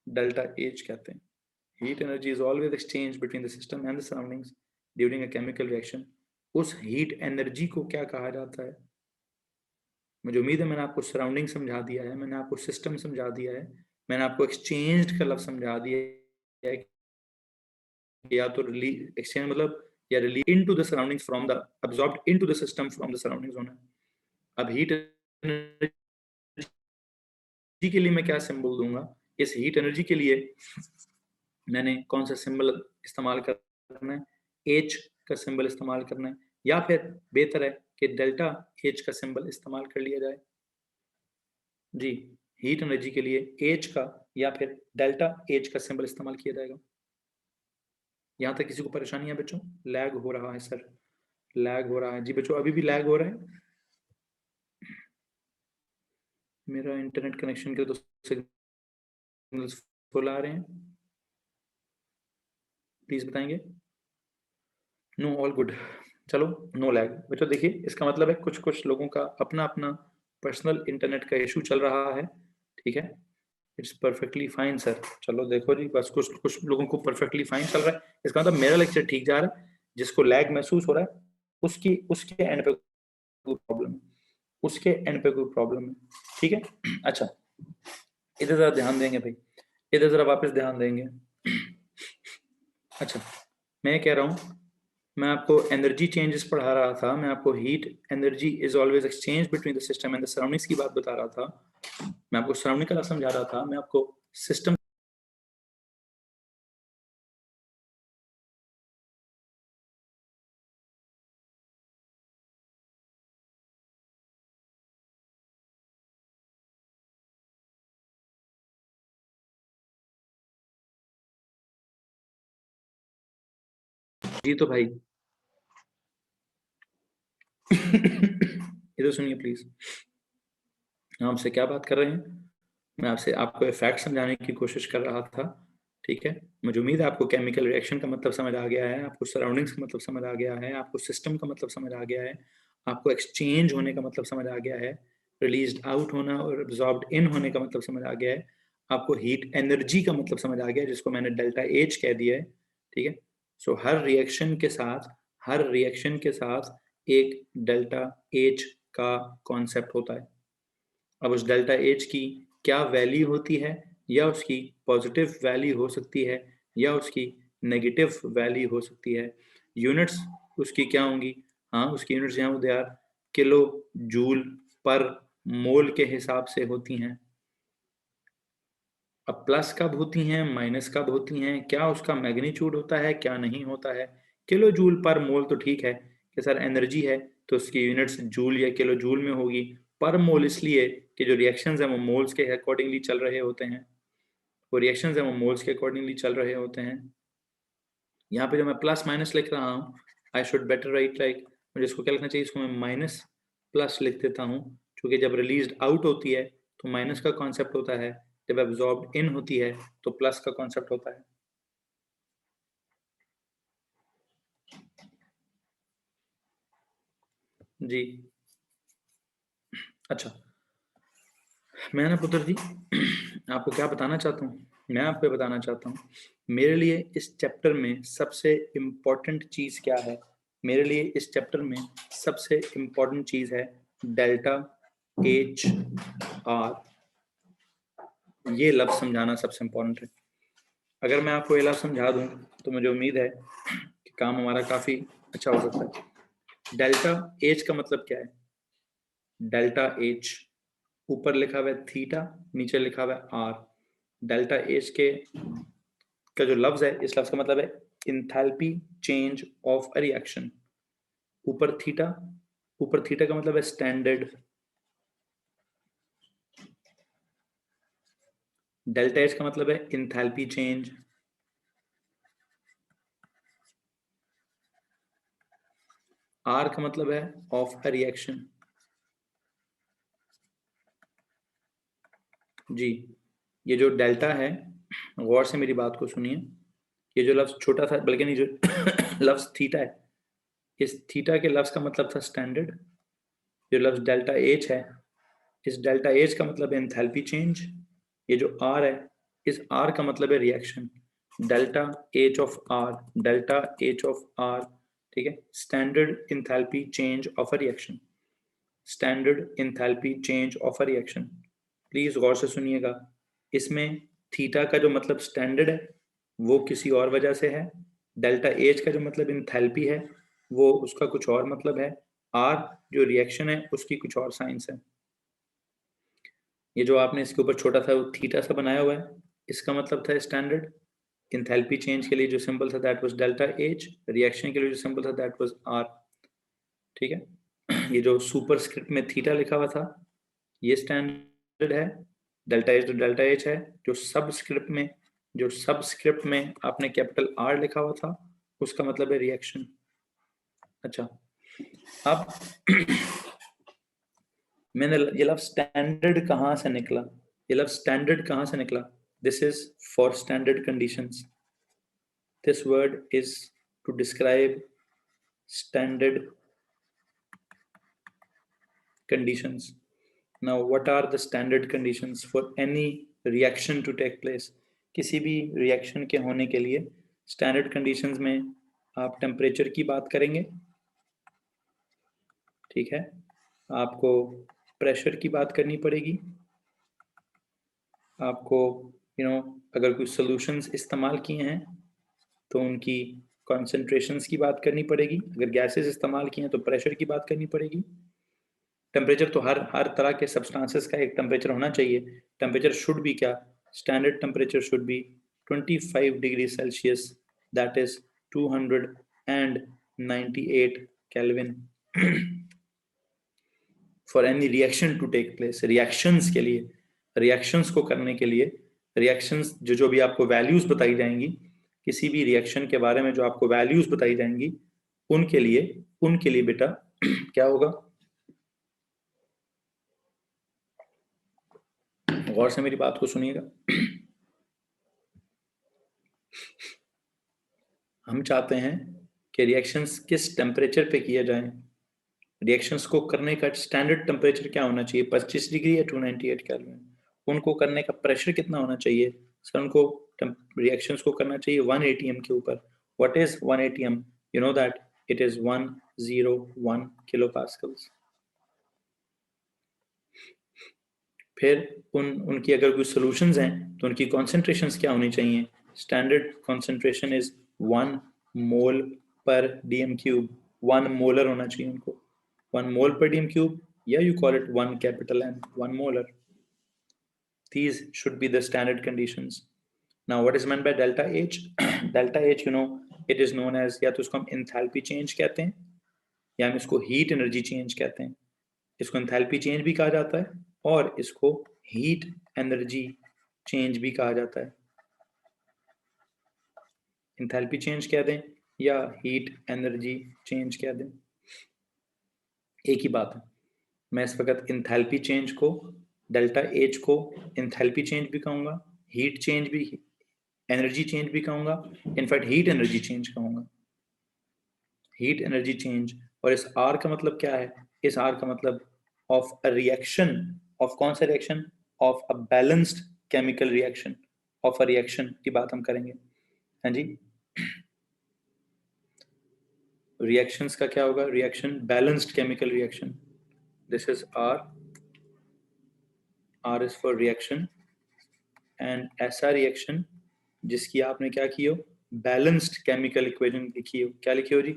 डेल्टा एच कहते हैं। Heat energy is always exchange between the system and the surroundings during a chemical reaction. उस हीट एनर्जी को क्या कहा जाता है? मुझे उम्मीद है मैंने आपको सराउंडिंग समझा दिया है, मैंने आपको सिस्टम समझा दिया है, मैंने आपको एक्सचेंज का लफ्ज समझा दिया है। या तो रिलीज एक्सचेंज मतलब या release into the surroundings from the absorbed into the system from the surroundings होना है। अब हीट एनर्जी के लिए मैं क्या सिंबल दूंगा? इस हीट एनर्जी के लिए मैंने कौन सा सिंबल इस्तेमाल करना है? एच का सिंबल इस्तेमाल करना है, या फिर बेहतर है कि डेल्टा एच का सिंबल इस्तेमाल कर लिया जाए? जी, हीट एनर्जी के लिए एच का या फिर डेल्टा एच का सिंबल इस्तेमाल किया जाएगा। यहाँ तक किसी को परेशानी है बच्चों? लैग हो रहा है सर, लैग हो रहा है। जी बच्चों, अभी भी लैग हो रहा है? मेरा इंटरनेट कनेक्शन के तो सिग्नल्स फुल आ रहे हैं, प्लीज बताएंगे। No, all good. चलो, नो लैग। बच्चों देखिए, इसका मतलब है कुछ कुछ लोगों का अपना अपना पर्सनल इंटरनेट का इशू चल रहा है, ठीक है? It's perfectly fine sir. चलो देखो जी, बस कुछ कुछ लोगों को परफेक्टली फाइन चल रहा है, इसका मतलब मेरा लेक्चर ठीक जा रहा है। जिसको लैग महसूस हो रहा है उसकी उसके एंड पे कोई प्रॉब्लम है, उसके एंड पे कोई प्रॉब्लम है, ठीक है? अच्छा, इधर जरा ध्यान देंगे भाई, इधर जरा वापस ध्यान देंगे। अच्छा, मैं कह रहा हूँ, मैं आपको एनर्जी चेंजेस पढ़ा रहा था, मैं आपको heat energy is always exchange between the system and the surroundings की बात बता रहा था, मैं आपको सराउंडिंग का समझा रहा था, मैं आपको सिस्टम। जी तो भाई इधर सुनिए प्लीज, हम आपसे क्या बात कर रहे हैं? मैं आपसे आपको फैक्ट समझाने की कोशिश कर रहा था, ठीक है? मुझे उम्मीद है आपको केमिकल रिएक्शन का मतलब समझ आ गया है, आपको सराउंडिंग्स का मतलब समझ आ गया है, आपको सिस्टम का मतलब समझ आ गया है, आपको एक्सचेंज होने का मतलब समझ आ गया है, रिलीज आउट होना और एब्जॉर्ब्ड इन होने का मतलब समझ आ गया है, आपको हीट एनर्जी का मतलब समझ आ गया है, जिसको मैंने डेल्टा एच कह दिया है, ठीक है? सो हर रिएक्शन के साथ एक डेल्टा एच का कॉन्सेप्ट होता है। अब उस डेल्टा एच की क्या वैल्यू होती है, या उसकी पॉजिटिव वैल्यू हो सकती है या उसकी नेगेटिव वैल्यू हो सकती है। यूनिट्स उसकी क्या होंगी? हाँ, उसकी यूनिट्स यहाँ दे आर किलो जूल पर मोल के हिसाब से होती हैं। अब प्लस कब होती हैं, माइनस कब होती हैं, क्या उसका मैग्नीट्यूड होता है, क्या नहीं होता है? किलो जूल पर मोल तो ठीक है कि सर एनर्जी है तो उसकी यूनिट्स जूल या किलो जूल में होगी, पर मोल इसलिए कि जो रिएक्शंस हैं वो मोल्स के अकॉर्डिंगली चल रहे होते हैं, वो रिएक्शंस हैं वो मोल्स के अकॉर्डिंगली चल रहे होते हैं। यहाँ पे जो मैं प्लस माइनस लिख रहा हूँ, I should better right like, मुझे इसको क्या लिखना चाहिए? इसको मैं माइनस प्लस लिख देता हूँ, क्योंकि जब रिलीज आउट होती है तो माइनस का कॉन्सेप्ट होता है, जब एब्जॉर्ब इन होती है तो प्लस का कॉन्सेप्ट होता है। जी अच्छा, मैं ना पुत्र जी आपको क्या बताना चाहता हूँ, मैं आपको बताना चाहता हूँ मेरे लिए इस चैप्टर में सबसे इम्पोर्टेंट चीज़ क्या है। मेरे लिए इस चैप्टर में सबसे इम्पोर्टेंट चीज़ है डेल्टा एच आर, ये लफ्ज़ समझाना सबसे इम्पोर्टेंट है। अगर मैं आपको ये लफ्ज़ समझा दूँ तो मुझे उम्मीद है कि काम हमारा काफ़ी अच्छा हो सकता है। डेल्टा एच का मतलब क्या है? डेल्टा एच, ऊपर लिखा हुआ है थीटा, नीचे लिखा हुआ है आर। डेल्टा एच के का जो लफ्ज है, इस लफ्ज का मतलब है enthalpy change of a reaction. ऊपर थीटा, ऊपर थीटा का मतलब है स्टैंडर्ड। डेल्टा एच का मतलब है इंथैल्पी चेंज। आर का मतलब है ऑफ अ रिएक्शन। जी, ये जो डेल्टा है, गौर से मेरी बात को सुनिए, ये जो लफ्ज़ छोटा था, बल्कि नहीं, जो लफ्ज़ थीटा है, इस थीटा के लफ्ज़ का मतलब था स्टैंडर्ड। जो लफ्ज़ डेल्टा एच है, इस डेल्टा एच का मतलब है एंथैल्पी चेंज। ये जो आर है, इस आर का मतलब है reaction. Delta H of R, delta H of R, ठीक है, standard enthalpy change of a reaction, standard enthalpy change of a reaction. Please गौर से सुनिएगा, इसमें थीटा का जो मतलब स्टैंडर्ड है वो किसी और वजह से है, डेल्टा एच का जो मतलब एंथैल्पी है वो उसका कुछ और मतलब है, आर जो रिएक्शन है उसकी कुछ और साइंस है। ये जो आपने इसके ऊपर छोटा सा थीटा सा बनाया हुआ है, इसका मतलब था स्टैंडर्ड। एंथैल्पी चेंज के लिए जो सिंबल था that was delta H, reaction के लिए जो सिंबल था दैट वाज आर, ठीक है। ये जो सुपर स्क्रिप्ट में थीटा लिखा हुआ था ये स्टैंडर्ड है, डेल्टा एच तो डेल्टा एच है। जो सब स्क्रिप्ट में आपने कैपिटल आर लिखा हुआ था उसका मतलब है रिएक्शन। अच्छा, अब मैंने ये लफ्ज स्टैंडर्ड कहाँ से निकला, ये लफ्ज स्टैंडर्ड कहाँ से निकला? This is for standard conditions. This word is to describe standard conditions. Now what are the standard conditions for any reaction to take place? किसी भी रिएक्शन के होने के लिए स्टैंडर्ड कंडीशंस में आप टेम्परेचर की बात करेंगे, ठीक है, आपको प्रेशर की बात करनी पड़ेगी, आपको अगर कोई सॉल्यूशंस इस्तेमाल किए हैं तो उनकी कॉन्सेंट्रेशंस की बात करनी पड़ेगी, अगर गैसेस इस्तेमाल किए हैं तो प्रेशर की बात करनी पड़ेगी। टेम्परेचर तो हर तरह के सब्सटेंसेस का एक टेम्परेचर होना चाहिए। टेम्परेचर शुड बी क्या? Standard temperature should be 25 degree Celsius, that is 298 Kelvin for any reaction to take place. Reactions के लिए, रिएक्शंस को करने के लिए, रिएक्शंस जो भी आपको वैल्यूज बताई जाएंगी, किसी भी रिएक्शन के बारे में जो आपको वैल्यूज बताई जाएंगी उनके लिए बेटा क्या होगा? गौर से मेरी बात को सुनिएगा। हम चाहते हैं कि रिएक्शंस किस टेम्परेचर पे किया जाए। रिएक्शंस को करने का स्टैंडर्ड टेम्परेचर क्या होना चाहिए? 25 डिग्री या 298 केल्विन। उनको करने का प्रेशर कितना होना चाहिए? सर उनको रिएक्शंस को करना चाहिए 1 atm के ऊपर। What is 1 atm? You know that it is 101 kilo pascals. फिर उनकी अगर कोई सॉल्यूशंस हैं तो उनकी कॉन्सेंट्रेशंस क्या होनी चाहिए? स्टैंडर्ड कॉन्सेंट्रेशन इज 1 मोल पर डीएम क्यूब। 1 मोलर होना चाहिए उनको, 1 मोल per dm cube, yeah, you call it 1 capital M, 1 molar. These should be the standard conditions. Now what is meant by delta H? Delta H, it is known as, या तो इसको हम enthalpy change कहते हैं या हम इसको heat energy change कहते हैं। इसको enthalpy change भी कहा जाता है और इसको heat energy change भी कहा जाता है। enthalpy change कह दें या heat energy change कह दें, एक ही बात है। मैं इस वक्त इंथैल्पी चेंज को, डेल्टा एच को इंथैल्पी चेंज भी कहूँगा, हीट चेंज भी, एनर्जी चेंज भी कहूँगा, इनफैक्ट हीट एनर्जी चेंज कहूँगा, हीट एनर्जी चेंज। और इस आर का मतलब क्या है? इस आर का मतलब ऑफ अ रिएक्शन, ऑफ कौन सा reaction? Of a balanced chemical reaction, of a reaction की बात हम करेंगे। हाँ जी, रिएक्शंस का क्या होगा? Reaction balanced chemical reaction. This is R, R is for reaction, and ऐसा रिएक्शन जिसकी आपने क्या की हो? बैलेंस्ड केमिकल इक्वेशन लिखी हो। क्या लिखी हो जी?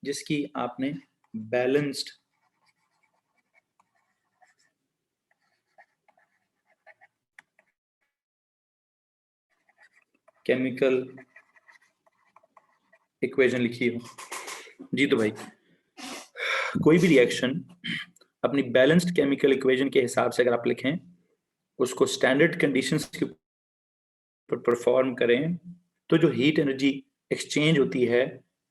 जिसकी आपने बैलेंस्ड केमिकल इक्वेशन लिखी हो। जी तो भाई, कोई भी रिएक्शन अपनी बैलेंस्ड केमिकल इक्वेशन के हिसाब से अगर आप लिखें, उसको स्टैंडर्ड कंडीशंस के ऊपर परफॉर्म करें, तो जो हीट एनर्जी एक्सचेंज होती है,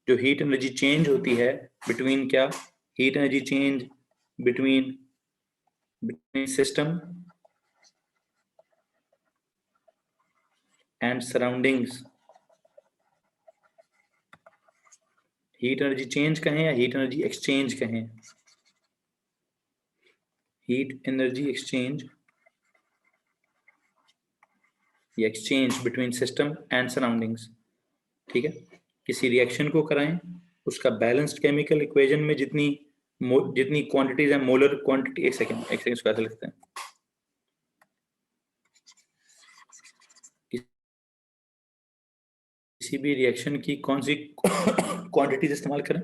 जो हीट एनर्जी चेंज होती है बिटवीन क्या? Heat energy change between system and surroundings, heat energy change कहें या हीट एनर्जी एक्सचेंज कहें, हीट एनर्जी एक्सचेंज या exchange between system and surroundings, ठीक है। किसी रिएक्शन को कराएं, उसका बैलेंस्ड केमिकल इक्वेशन में जितनी क्वांटिटीज है, मोलर क्वांटिटी, एक सेकंड इसको ऐसे लिखते हैं, किसी भी रिएक्शन की कौन सी क्वांटिटीज इस्तेमाल करें,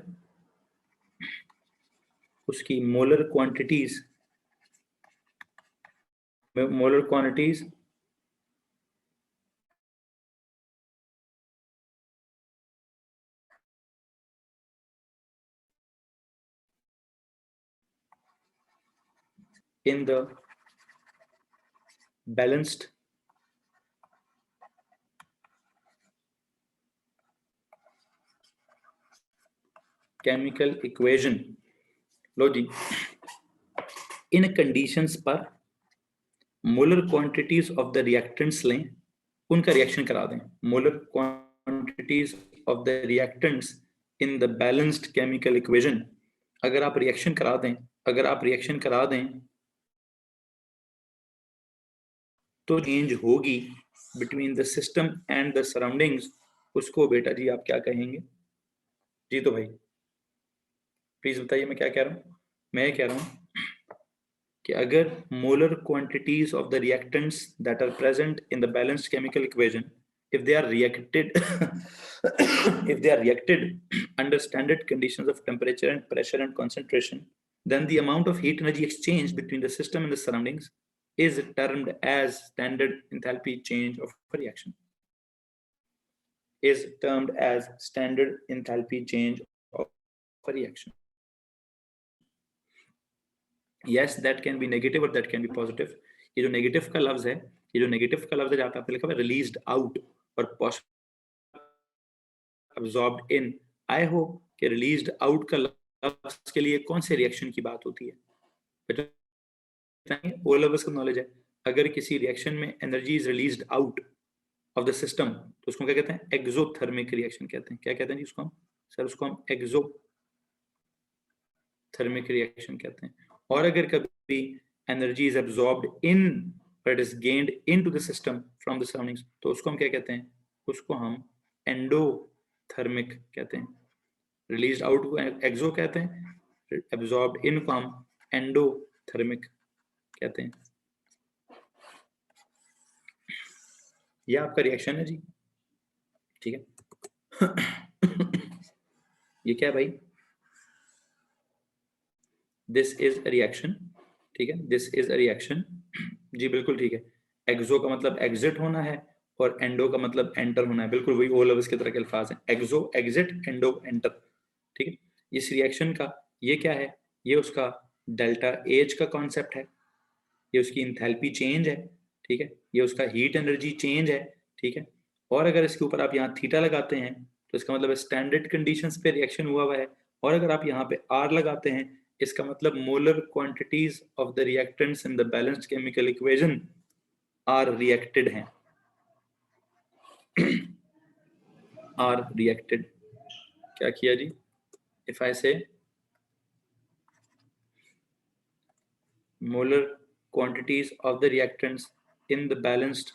उसकी molar quantities in the balanced chemical equation। लो जी, इन कंडीशंस पर molar quantities of the reactants लें, उनका रिएक्शन करा दें। Molar quantities of the reactants in the balanced chemical equation, अगर आप रिएक्शन करा दें तो चेंज होगी between the system and the surroundings, उसको बेटा जी आप क्या कहेंगे? जी तो भाई प्लीज बताइए, मैं क्या कह रहा हूँ? मैं कह रहा हूँ कि अगर molar quantities of the reactants that are present in the balanced chemical equation, if they are reacted under standard conditions of temperature and pressure and concentration, then the amount of heat energy exchange between the system and the surroundings is termed as standard enthalpy change of a reaction. Is termed as standard enthalpy change of a reaction. Yes, that can be negative or that can be positive. ये जो negative का लफ्ज है, जहाँ पे आपने लिखा है रिलीज्ड आउट और absorbed in, आई होप कि रिलीज्ड आउट का लफ्ज के लिए कौन से रिएक्शन की बात होती है? ओ लफ्ज का नॉलेज है। अगर किसी रिएक्शन में energy is released out of the system तो उसको क्या कहते हैं? एक्सोथर्मिक रिएक्शन कहते हैं। क्या कहते हैं जी उसको हम? सर उसको हम एक्सोथर्मिक रिएक्शन कहते हैं। और अगर कभी energy is absorbed in but is gained into the system from the surroundings तो उसको हम क्या कहते हैं? उसको हम एंडोथर्मिक कहते हैं। रिलीज्ड आउट को एक्सो कहते हैं, एब्जॉर्ब्ड इन को हम एंडोथर्मिक कहते हैं। ये आपका रिएक्शन है जी, ठीक है। ये क्या है भाई? दिस इज अ रिएक्शन, ठीक है, दिस इज अ रिएक्शन जी, बिल्कुल ठीक है। एक्सो का मतलब एग्जिट होना है और एंडो का मतलब एंटर होना है, बिल्कुल वही ओ लफ्ज की तरह के अल्फाज हैं, एक्सो एग्जिट, एंडो एंटर, ठीक है। इस रिएक्शन का ये क्या है? ये उसका डेल्टा एच का कॉन्सेप्ट है, ये उसकी इंथैल्पी चेंज है, ठीक है, ये उसका हीट एनर्जी चेंज है, ठीक है। और अगर इसके ऊपर आप यहाँ थीटा लगाते हैं तो इसका मतलब स्टैंडर्ड कंडीशंस पे रिएक्शन हुआ है, और अगर आप यहाँ पे आर लगाते हैं इसका मतलब molar quantities of the reactants in the balanced chemical equation are reacted हैं, आर रिएक्टेड। क्या किया जी? इफ आई से molar quantities of the reactants in the balanced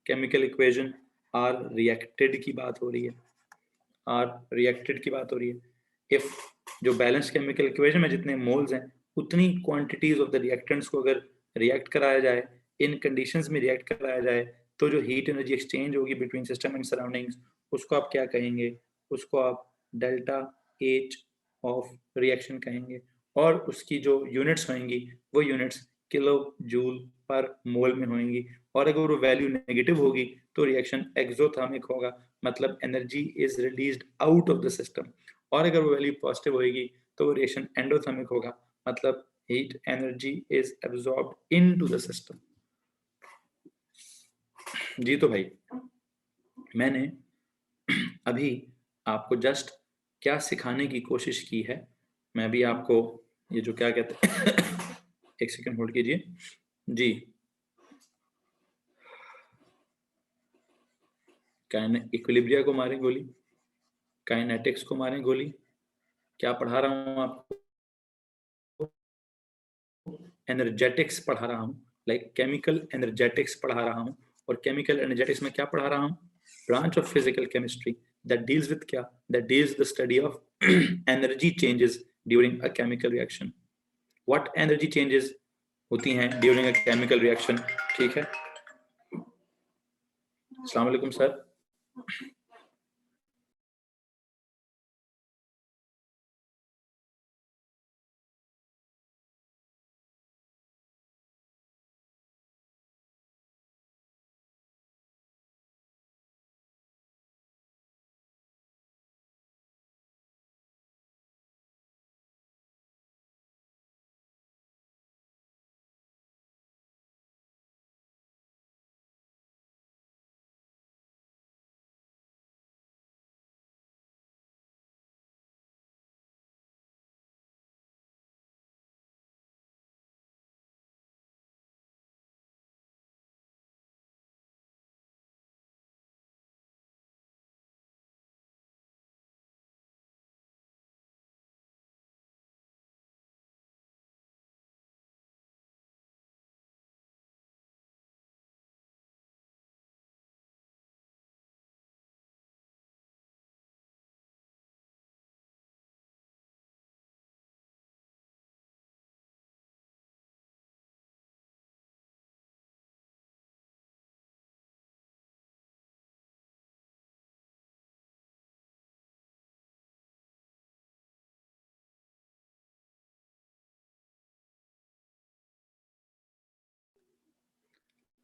chemical equation are reacted की बात हो रही है, are reacted की बात हो रही है। if जो बैलेंस केमिकल इक्वेशन में जितने मोल्स हैं उतनी क्वांटिटीज ऑफ द रिएक्टेंट्स को अगर रिएक्ट कराया जाए, इन कंडीशंस में रिएक्ट कराया जाए, तो जो हीट एनर्जी एक्सचेंज होगी बिटवीन सिस्टम एंड सराउंडिंग्स उसको आप क्या कहेंगे? उसको आप डेल्टा एच ऑफ रिएक्शन कहेंगे, और उसकी जो यूनिट्स होंगी वो यूनिट्स किलो जूल पर मोल में होंगी, और अगर वो वैल्यू नेगेटिव होगी तो रिएक्शन एक्सोथर्मिक होगा, मतलब energy is released out of the system, और अगर वो वैल्यू पॉजिटिव होगी तो वो रिएक्शन एंडोथर्मिक होगा, मतलब heat energy is absorbed into the system. जी तो भाई मैंने अभी आपको जस्ट क्या सिखाने की कोशिश की है, मैं भी आपको ये जो क्या कहते हैं एक सेकंड होल्ड कीजिए जी। इक्विलिब्रिया को मारें गोली, काइनेटिक्स को मारें गोली, क्या पढ़ा रहा हूँ आपको, एनर्जेटिक्स पढ़ा रहा हूँ, लाइक केमिकल एनर्जेटिक्स पढ़ा रहा हूँ। और केमिकल एनर्जेटिक्स में क्या पढ़ा रहा हूँ, branch of physical chemistry that deals with क्या, that deals the study of energy changes during a chemical reaction. What energy changes होती हैं ड्यूरिंग अ केमिकल रिएक्शन, ठीक है। अस्सलाम वालेकुम सर।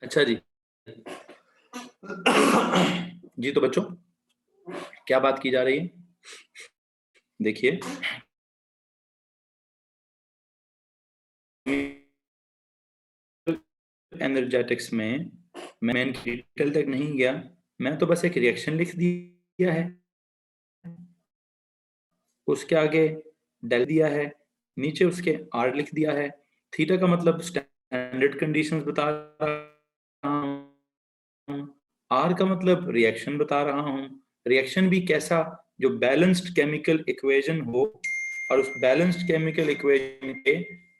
अच्छा जी। जी तो बच्चों क्या बात की जा रही है, देखिए एनर्जेटिक्स में मैं डिटेल तक नहीं गया, मैं तो बस एक रिएक्शन लिख दिया है, उसके आगे डेल दिया है, नीचे उसके आर लिख दिया है, थीटा का मतलब स्टैंडर्ड कंडीशंस बता रहा हूँ, आर का मतलब रिएक्शन बता रहा हूँ, रिएक्शन भी कैसा, जो बैलेंस्ड केमिकल इक्वेशन हो, और उस बैलेंस्ड केमिकल इक्वेशन के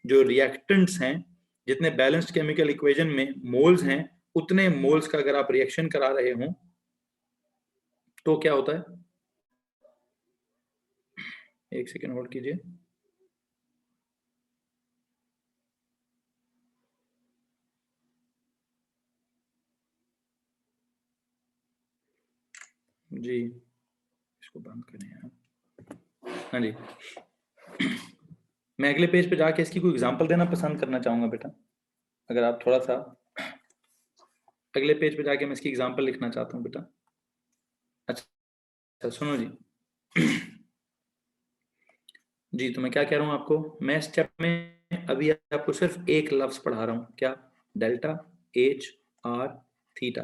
जो रिएक्टेंट्स हैं, जितने बैलेंस्ड केमिकल इक्वेशन में मोल्स हैं, उतने मोल्स का अगर आप रिएक्शन करा रहे हो तो क्या होता है, एक सेकेंड होल्ड कीजिए। जी इसको बंद करें यार। हाँ जी, मैं अगले पेज पे जाके इसकी कोई एग्जांपल देना पसंद करना चाहूंगा बेटा, अगर आप थोड़ा सा अगले पेज पे जाके मैं इसकी एग्जांपल लिखना चाहता हूँ बेटा। अच्छा सुनो जी। जी तो मैं क्या कह रहा हूँ आपको, मैं इस चैप्टर में अभी आपको सिर्फ एक लफ्ज पढ़ा रहा हूँ, क्या, डेल्टा एच आर थीटा,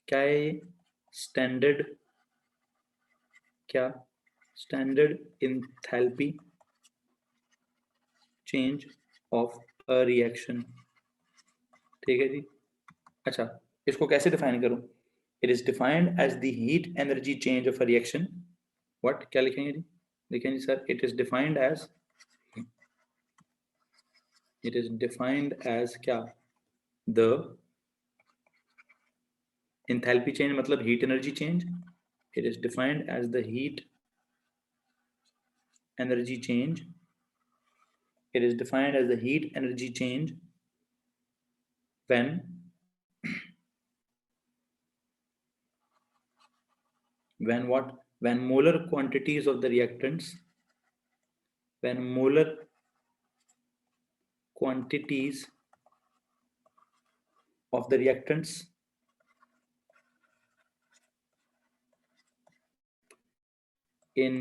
क्या है ये, स्टैंडर्ड, क्या, standard enthalpy change of a reaction, ठीक है जी। अच्छा इसको कैसे डिफाइन करूं, it is defined as the heat energy change of a reaction, what, क्या लिखेंगे जी, लिखेंगे sir, it is defined as, it is defined as क्या, द enthalpy change मतलब heat energy change, it is defined as the heat energy change, it is defined as the heat energy change when what, when molar quantities of the reactants, when molar quantities of the reactants in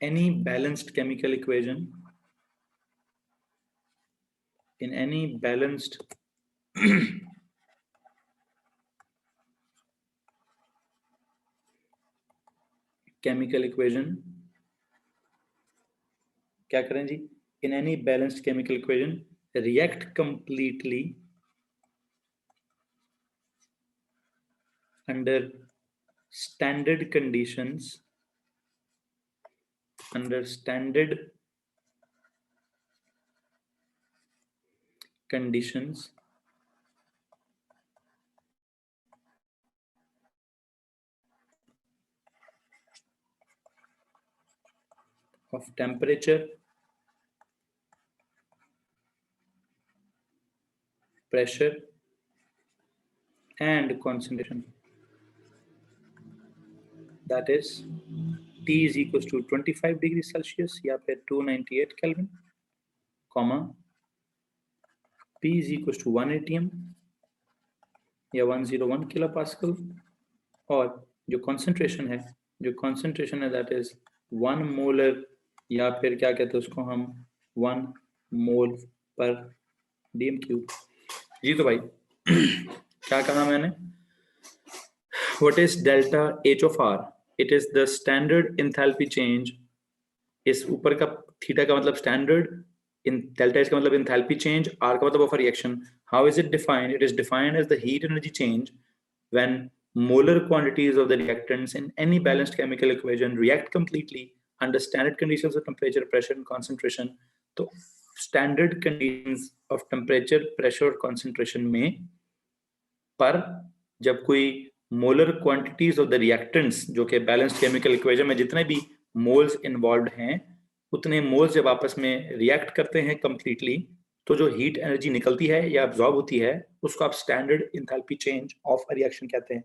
any balanced chemical equation, in any balanced chemical equation, क्या करें जी, in any balanced chemical equation react completely under standard conditions, under standard conditions of temperature, pressure and concentration, that is T is equals to 25 degrees Celsius या फिर 298 Kelvin, comma P is equals to 1 atm या 101 kilopascal, और जो concentration है that is 1 molar या फिर क्या कहते हैं उसको हम 1 mole per dm cube। जी तो भाई क्या कहा मैंने, what is delta H of R? It is the standard enthalpy change, इस ऊपर का थीटा का मतलब स्टैंडर्ड, इन डेल्टा एच का मतलब एंथैल्पी चेंज, आर का मतलब of reaction. How is it defined? It is defined as the heat energy change when molar quantities of the reactants in any balanced chemical equation react completely under standard conditions of temperature, pressure and concentration। तो standard conditions of temperature, pressure और concentration में पर जब कोई molar quantities of the reactants जो कि balanced chemical equation में जितने भी moles involved हैं उतने moles जब आपस में react करते हैं completely, तो जो heat energy निकलती है या absorb होती है उसको आप standard enthalpy change of a reaction कहते हैं।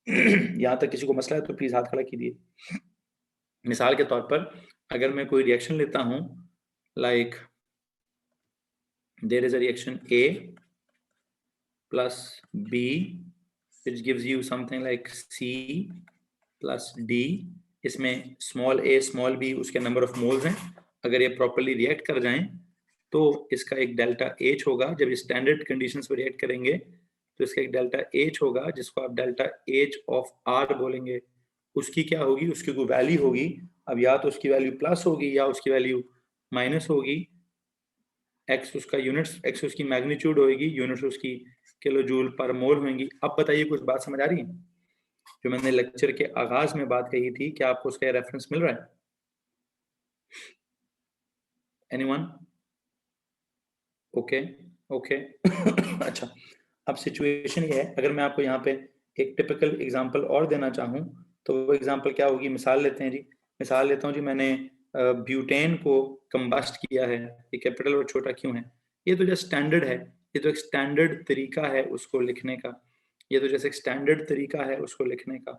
यहाँ तक किसी को मसला है तो प्लीज हाथ खड़ा कीजिए। मिसाल के तौर पर अगर मैं कोई रिएक्शन लेता हूं, like there is a reaction A plus B which gives you something like C plus D, इसमें स्मॉल a स्मॉल b उसके नंबर ऑफ मोल्स हैं, अगर ये प्रॉपर्ली रिएक्ट कर जाएं तो इसका एक डेल्टा H होगा। जब स्टैंडर्ड कंडीशंस पर रिएक्ट करेंगे तो इसका एक डेल्टा H होगा जिसको आप डेल्टा H ऑफ R बोलेंगे। उसकी क्या होगी, उसकी कोई वैल्यू होगी, अब या तो उसकी वैल्यू प्लस होगी या उसकी वैल्यू माइनस होगी। x उसका यूनिट्स, x उसकी मैग्नीट्यूड होगी, यूनिट्स उसकी किलो जूल पर मोल होंगी। अब बताइए कुछ बात समझ आ रही है? जो मैंने लेक्चर के आगाज में बात कही थी, क्या आपको उसका रेफरेंस मिल रहा है? एनीवन? Okay okay. अच्छा, अब सिचुएशन ये है, अगर मैं आपको यहाँ पे एक टिपिकल एग्जांपल और देना चाहूँ तो वो एग्जांपल क्या होगी? मिसाल लेते हैं जी, मिसाल लेता हूँ जी, मैंने ब्यूटेन को कंबस्ट किया है। ये कैपिटल और छोटा क्यों है? ये तो जस्ट स्टैंडर्ड है, ये तो एक स्टैंडर्ड तरीका है उसको लिखने का, ये तो जैसे एक स्टैंडर्ड तरीका है उसको लिखने का।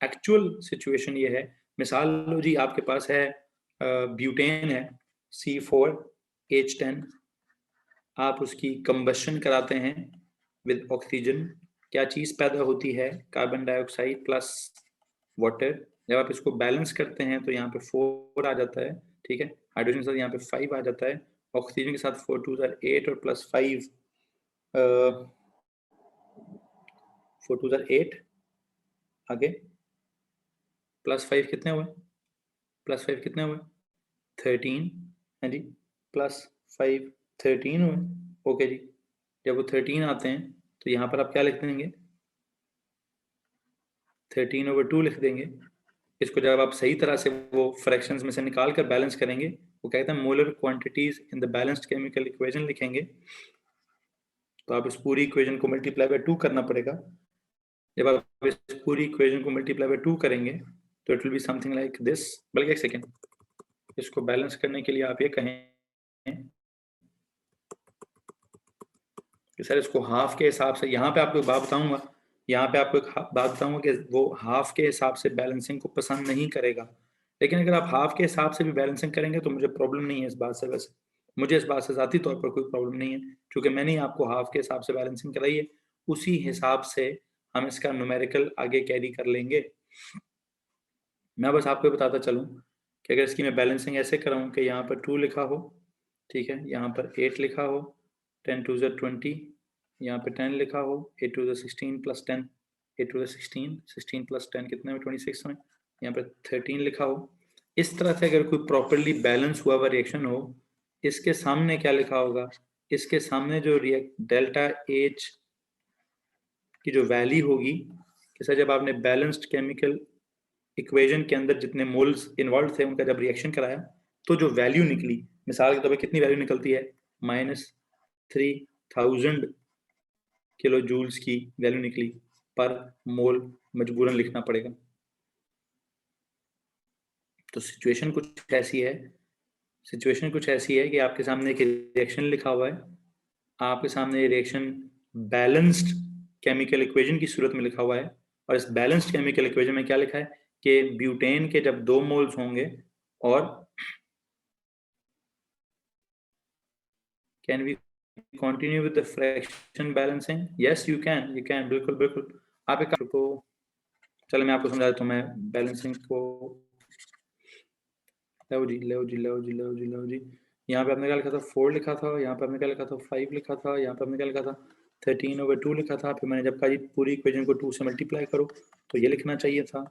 एक्चुअल सिचुएशन ये है, मिसाल लो जी आपके पास है ब्यूटेन है C4H10, आप उसकी कंबशन कराते हैं विद ऑक्सीजन, क्या चीज पैदा होती है? Carbon dioxide plus water. जब आप इसको बैलेंस करते हैं तो यहाँ पे 4 आ जाता है, ठीक है, हाइड्रोजन के साथ यहाँ पे 5 आ जाता है, ऑक्सीजन के साथ 4 2 8 और प्लस 5 4 2 8, आगे प्लस 5 कितने हुए? प्लस 5 कितने हुए? 13 है जी, प्लस 5 13 हुए। ओके जी, जब वो 13 आते हैं तो यहाँ पर आप क्या लिख देंगे? 13/2 लिख देंगे। इसको जब आप सही तरह से वो फ्रैक्शंस में से निकाल कर बैलेंस करेंगे, वो कहते हैं molar quantities in the balanced chemical equation लिखेंगे, तो आप इस पूरी इक्वेशन को मल्टीप्लाई बाय 2 करना पड़ेगा। जब आप इस पूरी इक्वेशन को मल्टीप्लाई बाय 2 करेंगे तो it will be something like this. बल्कि एक सेकेंड, इसको बैलेंस करने के लिए आप ये कहें कि सर इसको हाफ के हिसाब से, यहाँ पे आपको एक बात बताऊंगा, यहाँ पे आपको एक बात बताऊंगा कि वो हाफ के हिसाब से बैलेंसिंग को पसंद नहीं करेगा, लेकिन अगर आप हाफ के हिसाब से भी बैलेंसिंग करेंगे तो मुझे प्रॉब्लम नहीं है इस बात से। वैसे मुझे इस बात से ज़ाती तौर पर कोई प्रॉब्लम नहीं है, क्योंकि मैंने आपको हाफ के हिसाब से बैलेंसिंग कराई है, उसी हिसाब से हम इसका न्यूमेरिकल आगे कैरी कर लेंगे। मैं बस आपको बताता चलूँ कि अगर इसकी मैं बैलेंसिंग ऐसे कराऊँ कि यहाँ पर 2 लिखा हो, ठीक है, यहाँ पर 8 लिखा हो, 10 2 20, यहाँ पे 10 लिखा हो, 8 2 16 प्लस 10, 8 2 16, 16 प्लस 10 कितने में? 26 में। यहाँ पे 13 लिखा हो। इस तरह से अगर कोई प्रॉपरली बैलेंस हुआ हुआ रिएक्शन हो, इसके सामने क्या लिखा होगा? इसके सामने जो डेल्टा H की जो वैल्यू होगी, कि सर जब आपने बैलेंस्ड केमिकल इक्वेशन के अंदर जितने मोल्स इन्वॉल्व थे उनका जब रिएक्शन कराया तो जो वैल्यू निकली, मिसाल के तौर पर कितनी वैल्यू निकलती है, -3000 किलो जूल्स की वैल्यू निकली पर मोल, मजबूरन लिखना पड़ेगा। तो सिचुएशन कुछ ऐसी है कि आपके सामने एक रिएक्शन लिखा हुआ है, आपके सामने रिएक्शन बैलेंस्ड केमिकल इक्वेशन की सूरत में लिखा हुआ है, और इस बैलेंस्ड केमिकल इक्वेशन में क्या लिखा है कि ब्यूटेन के जब 2 मोल्स होंगे और can we continue with the fraction balancing? Yes you can, बिल्कुल। आप एक को, चलो मैं आपको समझा देता हूँ, मैं बैलेंसिंग को लो जी। यहाँ पे आपने क्या लिखा था, 4 लिखा था, यहाँ पे आपने क्या लिखा था, 5 लिखा था, यहाँ पे आपने क्या लिखा था, 13/2 लिखा था। फिर मैंने जब कहा जी पूरी इक्वेशन को 2 से मल्टीप्लाई करो तो ये लिखना चाहिए था।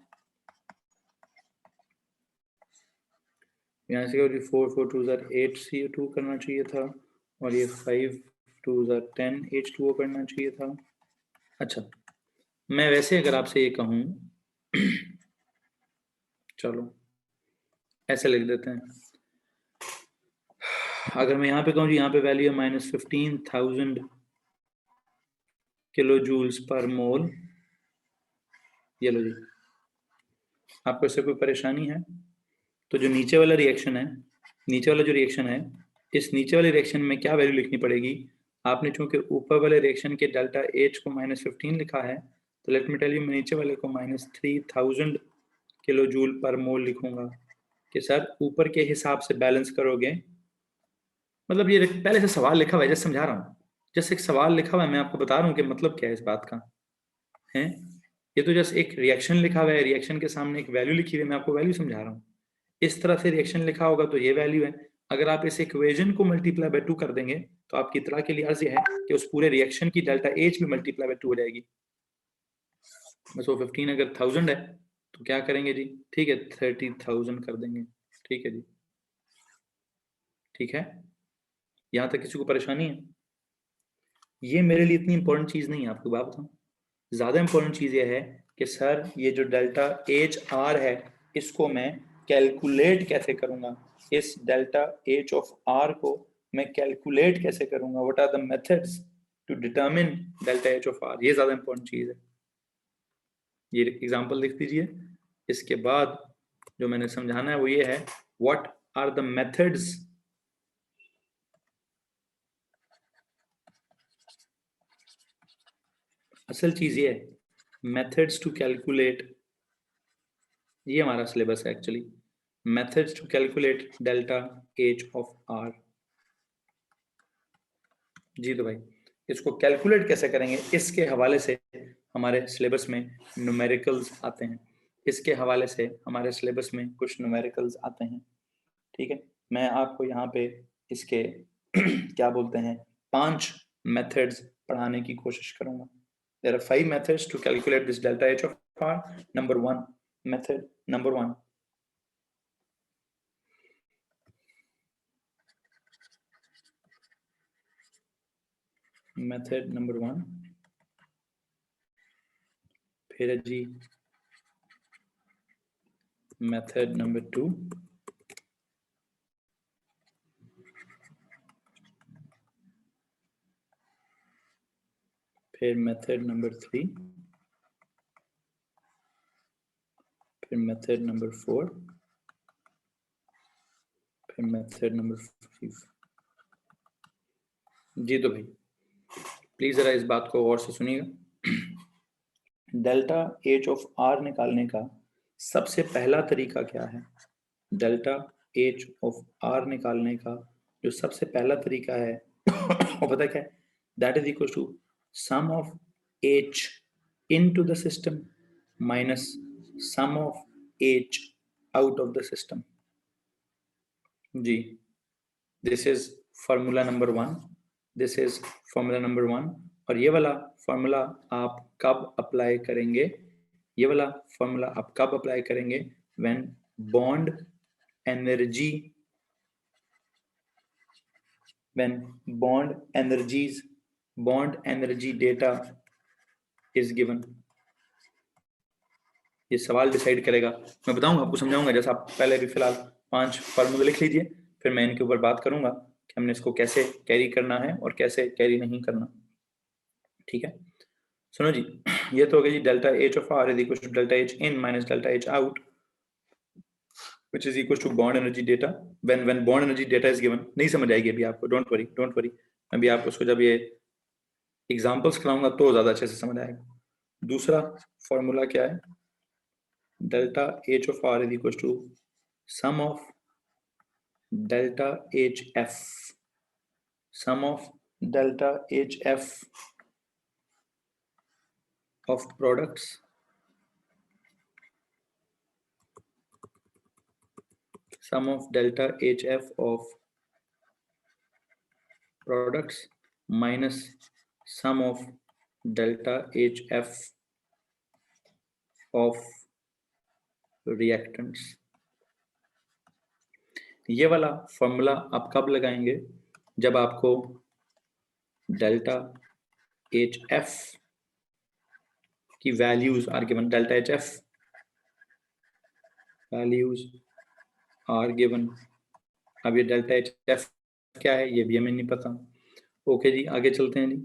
यहाँ से 4 4 2 8 CO2 करना चाहिए था, और ये 5 2 10 H2O करना चाहिए था। अच्छा, मैं वैसे अगर आपसे ये कहूँ चलो ऐसे लिख देते हैं, अगर मैं यहाँ पे कहूँ जी यहाँ पे वैल्यू है -15,000 किलो जूल्स पर मोल, ये लो जी, आपको इससे कोई परेशानी है? तो जो नीचे वाला रिएक्शन है, इस नीचे वाले रिएक्शन में क्या वैल्यू लिखनी पड़ेगी? आपने चूंकि ऊपर वाले रिएक्शन के डेल्टा H को -15 लिखा है, तो लेट मी टेल यू, मैं नीचे वाले को -3000 किलो जूल पर मोल लिखूंगा कि सर ऊपर के हिसाब से बैलेंस करोगे। मतलब ये पहले से सवाल लिखा हुआ है, जैसे समझा रहा हूँ, जैसे एक सवाल लिखा हुआ है, मैं आपको बता रहा हूँ कि मतलब क्या है इस बात का है। ये तो जस्ट एक रिएक्शन लिखा हुआ है, रिएक्शन के सामने एक वैल्यू लिखी हुई है, मैं आपको वैल्यू समझा रहा हूँ। इस तरह से रिएक्शन लिखा होगा तो ये वैल्यू है। अगर आप इस इक्वेशन को मल्टीप्लाई बाय 2 कर देंगे तो आपकी इतला के लिए अर्ज है कि उस पूरे रिएक्शन की डेल्टा H भी मल्टीप्लाई बाय 2 हो जाएगी। बस वो 15 अगर 1000 है तो क्या करेंगे जी, ठीक है 30,000 कर देंगे, ठीक है जी, ठीक है। यहाँ तक किसी को परेशानी है? ये मेरे लिए इतनी इंपॉर्टेंट चीज नहीं है, आपको बात बताऊं, ज्यादा इंपॉर्टेंट चीज ये है कि सर ये जो डेल्टा HR है इसको मैं कैलकुलेट कैसे करूंगा, इस डेल्टा H ऑफ R को मैं कैलकुलेट कैसे करूंगा, what are the methods to determine delta H of R, ये ज्यादा इंपॉर्टेंट चीज है। ये एग्जांपल लिख दीजिए। इसके बाद जो मैंने समझाना है वो ये है, व्हाट आर द मेथड्स असल चीज ये है, मेथड्स टू कैलकुलेट, ये हमारा सिलेबस है actually, methods to calculate delta H of R। जी तो भाई इसको कैलकुलेट कैसे करेंगे, इसके हवाले से हमारे सिलेबस में न्यूमेरिकल्स आते हैं, इसके हवाले से हमारे सिलेबस में कुछ न्यूमेरिकल्स आते हैं, ठीक है। मैं आपको यहाँ पे इसके क्या बोलते हैं 5 मेथड्स पढ़ाने की कोशिश करूंगा। There are 5 methods to calculate this delta H of R. Number 1, method number 1. Method number 1. फिर है जी method number 2. फिर method number 3. फिर method number 4. फिर method number 5. जी तो भाई प्लीज जरा इस बात को गौर से सुनिएगा। डेल्टा H ऑफ R निकालने का सबसे पहला तरीका क्या है? डेल्टा H ऑफ R निकालने का जो सबसे पहला तरीका है वो पता क्या है? That is equal to sum of H into the system minus sum of H out of the system. जी, this is formula number 1, this is formula number 1। और ये वाला फॉर्मूला आप कब अप्लाई करेंगे? ये वाला फॉर्मूला आप कब अप्लाई करेंगे? When bond energy, when bond energy data is given, ये सवाल डिसाइड करेगा। मैं बताऊंगा आपको, समझाऊंगा। जैसा आप पहले भी फिलहाल 5 फार्मूले लिख लीजिए, फिर मैं इनके ऊपर बात करूंगा कि हमने इसको कैसे कैरी करना है और कैसे कैरी नहीं करना। ठीक है, सुनो जी, ये तो हो गया जी delta H of R is equal to delta H in minus delta H out which is equals to bond energy data when bond energy data is given। नहीं समझ आएगी अभी आपको, डोंट वरी, अभी आप उसको जब ये एग्जांपल्स कराऊंगा तो ज्यादा अच्छे से समझ आएगा। दूसरा फॉर्मूला क्या है, delta H of R is equal to sum of delta H F, sum of delta H F of products sum of delta HF of products minus sum of delta HF of reactants। ये वाला formula आप कब लगाएंगे, जब आपको delta HF की values are given, delta HF values are given. अब ये डेल्टा HF क्या है ये भी हमें नहीं पता। ओके जी, आगे चलते हैं जी।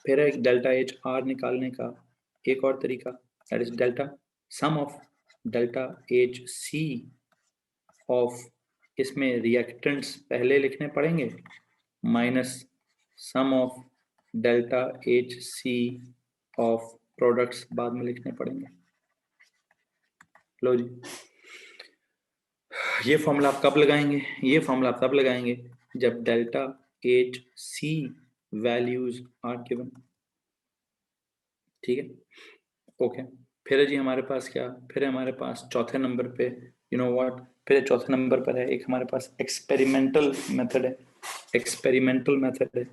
फिर एक डेल्टा एच आर निकालने का एक और तरीका, that is delta sum of delta H C of, इसमें रिएक्टेंट्स पहले लिखने पड़ेंगे, minus sum of delta H C of products बाद में लिखने पड़ेंगे। लो जी, ये फॉर्मूला आप कब लगाएंगे, ये फॉर्मूला आप तब लगाएंगे जब delta H C values are given. ठीक है, ओके। फिर जी हमारे पास क्या, फिर हमारे पास चौथे नंबर पे, यू नो व्हाट, फिर चौथे नंबर पर है एक हमारे पास एक्सपेरिमेंटल मेथड है, एक्सपेरिमेंटल मेथड है।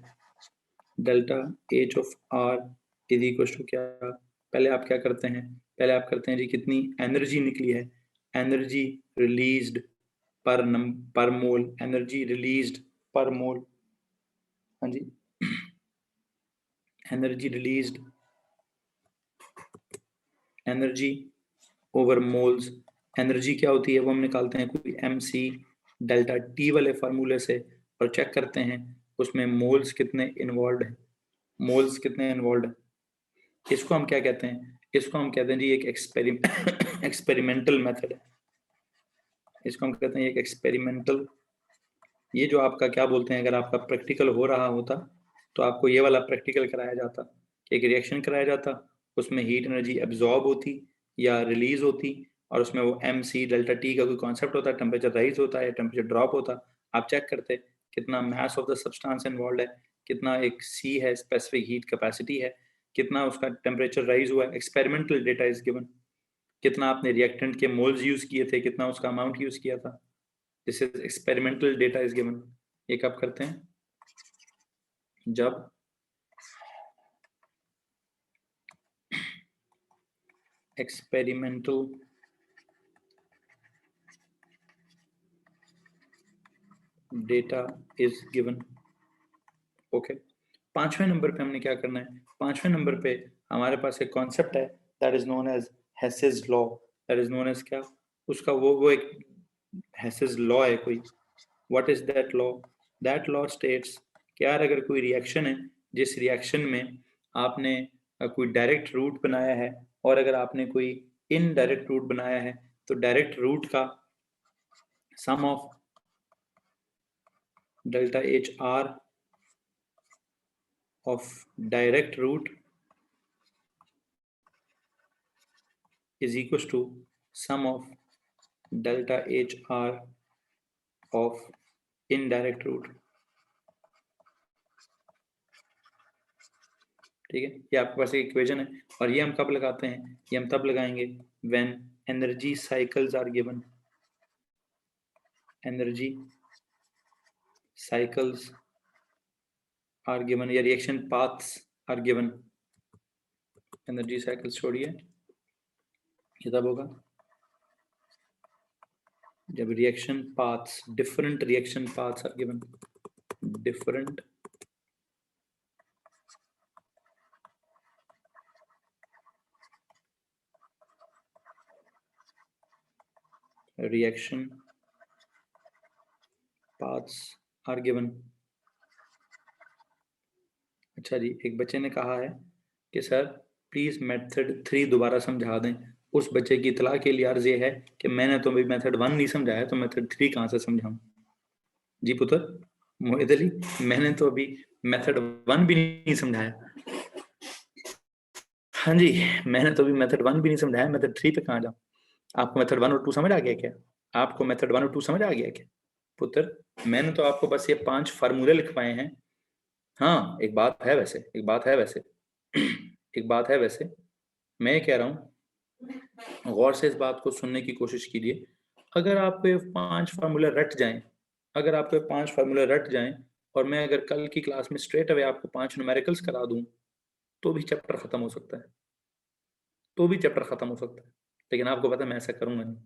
Delta H of R is equal to क्या, पहले आप क्या करते हैं, पहले आप करते हैं जी कितनी एनर्जी निकली है, एनर्जी रिलीज्ड पर मोल, एनर्जी रिलीज्ड पर मोल। हाँ जी, energy released, energy over moles. Energy क्या होती है वो हम निकालते हैं कोई mc डेल्टा टी वाले फार्मूले से, और चेक करते हैं उसमें मोल्स कितने इन्वॉल्व है, मोल्स कितने इन्वॉल्व है। इसको हम क्या कहते हैं, इसको हम कहते हैं जी एक एक्सपेरिमेंटल मेथड है, इसको हम कहते हैं एक एक्सपेरिमेंटल। ये जो आपका क्या बोलते हैं, अगर आपका प्रैक्टिकल हो रहा होता तो आपको ये वाला प्रैक्टिकल कराया जाता, एक रिएक्शन कराया जाता, उसमें हीट एनर्जी एब्जॉर्ब होती या रिलीज होती, और उसमें वो mc डेल्टा टी का कोई कॉन्सेप्ट होता है, टेम्परेचर राइज होता है, टेम्परेचर ड्रॉप होता, आप चेक करते कितना mass of the substance involve है, कितना एक c है स्पेसिफिक हीट कैपेसिटी है, कितना उसका टेम्परेचर राइज हुआ है, एक्सपेरिमेंटल डेटा इज गिवन, कितना आपने रिएक्टेंट के मोल्स यूज किए थे, कितना उसका अमाउंट यूज किया था, this is experimental data is given. ये कब करते हैं, जब experimental data is given. Okay, पांचवें नंबर पे हमने क्या करना है, पांचवें नंबर पे हमारे पास एक कॉन्सेप्ट है that is known as Hess's law, that is known as क्या, उसका वो एक हेसेस लॉ है कोई। What is that law, that law states कि यार अगर कोई रिएक्शन है, जिस रिएक्शन में आपने कोई डायरेक्ट रूट बनाया है, और अगर आपने कोई इनडायरेक्ट रूट बनाया है, तो डायरेक्ट रूट का sum of delta H R of direct route is equals to sum of delta HR of indirect route। ठीक है, ये आपके पास एक इक्वेशन है, और ये हम कब लगाते हैं, ये हम तब लगाएंगे when energy cycles are given, energy cycles are given या reaction paths are given, energy cycles छोड़िए, ये तब होगा जब reaction paths, different reaction paths are given, different reaction paths are given। अच्छा जी, एक बच्चे ने कहा है कि सर प्लीज मेथड 3 दोबारा समझा दें। उस बच्चे की इतला के लिए अर्ज ये है कि मैंने तो अभी मेथड 1 नहीं समझाया, तो मेथड 3 कहाँ से समझाऊं? जी पुत्र मोहित अली, मैंने तो अभी मेथड 1 भी नहीं समझाया। हाँ जी, मैंने तो अभी मेथड 1 भी नहीं समझाया, मेथड 3 पे कहाँ जाऊं? आपको मेथड 1 और 2 समझ आ गया क्या? आपको मेथड 1 और 2 समझ आ गया क्या पुत्र? मैंने तो आपको बस ये 5 फार्मूले लिखवाए हैं। हाँ, एक बात है वैसे, एक बात है वैसे एक बात है वैसे, मैं ये कह रहा हूँ, गौर से इस बात को सुनने की कोशिश कीजिए। अगर आपको ये 5 फार्मूले रट जाएं, अगर आपको ये 5 फार्मूले रट जाएं और मैं अगर कल की क्लास में स्ट्रेट अवे आपको 5 न्यूमेरिकल्स करा दूं, तो भी चैप्टर खत्म हो सकता है, तो भी चैप्टर खत्म हो सकता है। लेकिन आपको पता है मैं ऐसा करूंगा नहीं।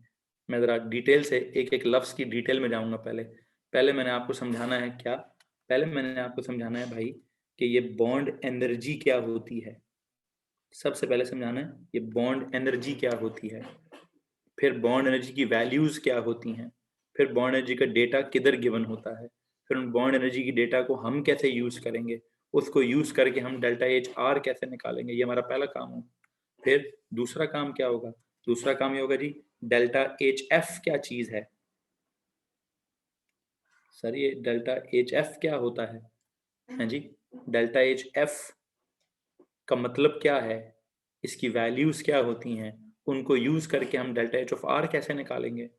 मैं जरा डिटेल से एक एक लफ्ज की डिटेल में जाऊंगा। पहले पहले मैंने आपको समझाना है क्या, पहले मैंने आपको समझाना है भाई कि ये बॉन्ड एनर्जी क्या होती है। सबसे पहले समझाना है ये बॉन्ड एनर्जी क्या होती है, फिर बॉन्ड एनर्जी की वैल्यूज क्या होती हैं, फिर बॉन्ड एनर्जी का डेटा किधर गिवन होता है, फिर उन बॉन्ड एनर्जी की डेटा को हम कैसे यूज करेंगे, उसको यूज करके हम डेल्टा एच आर कैसे निकालेंगे, ये हमारा पहला काम हो। फिर दूसरा काम क्या होगा? दूसरा काम ये होगा जी, डेल्टा एच एफ क्या चीज है? सर ये डेल्टा एच एफ क्या होता है? हाँ जी, डेल्टा एच एफ का मतलब क्या है, इसकी वैल्यूज क्या होती हैं, उनको यूज करके हम डेल्टा एच ऑफ आर कैसे निकालेंगे।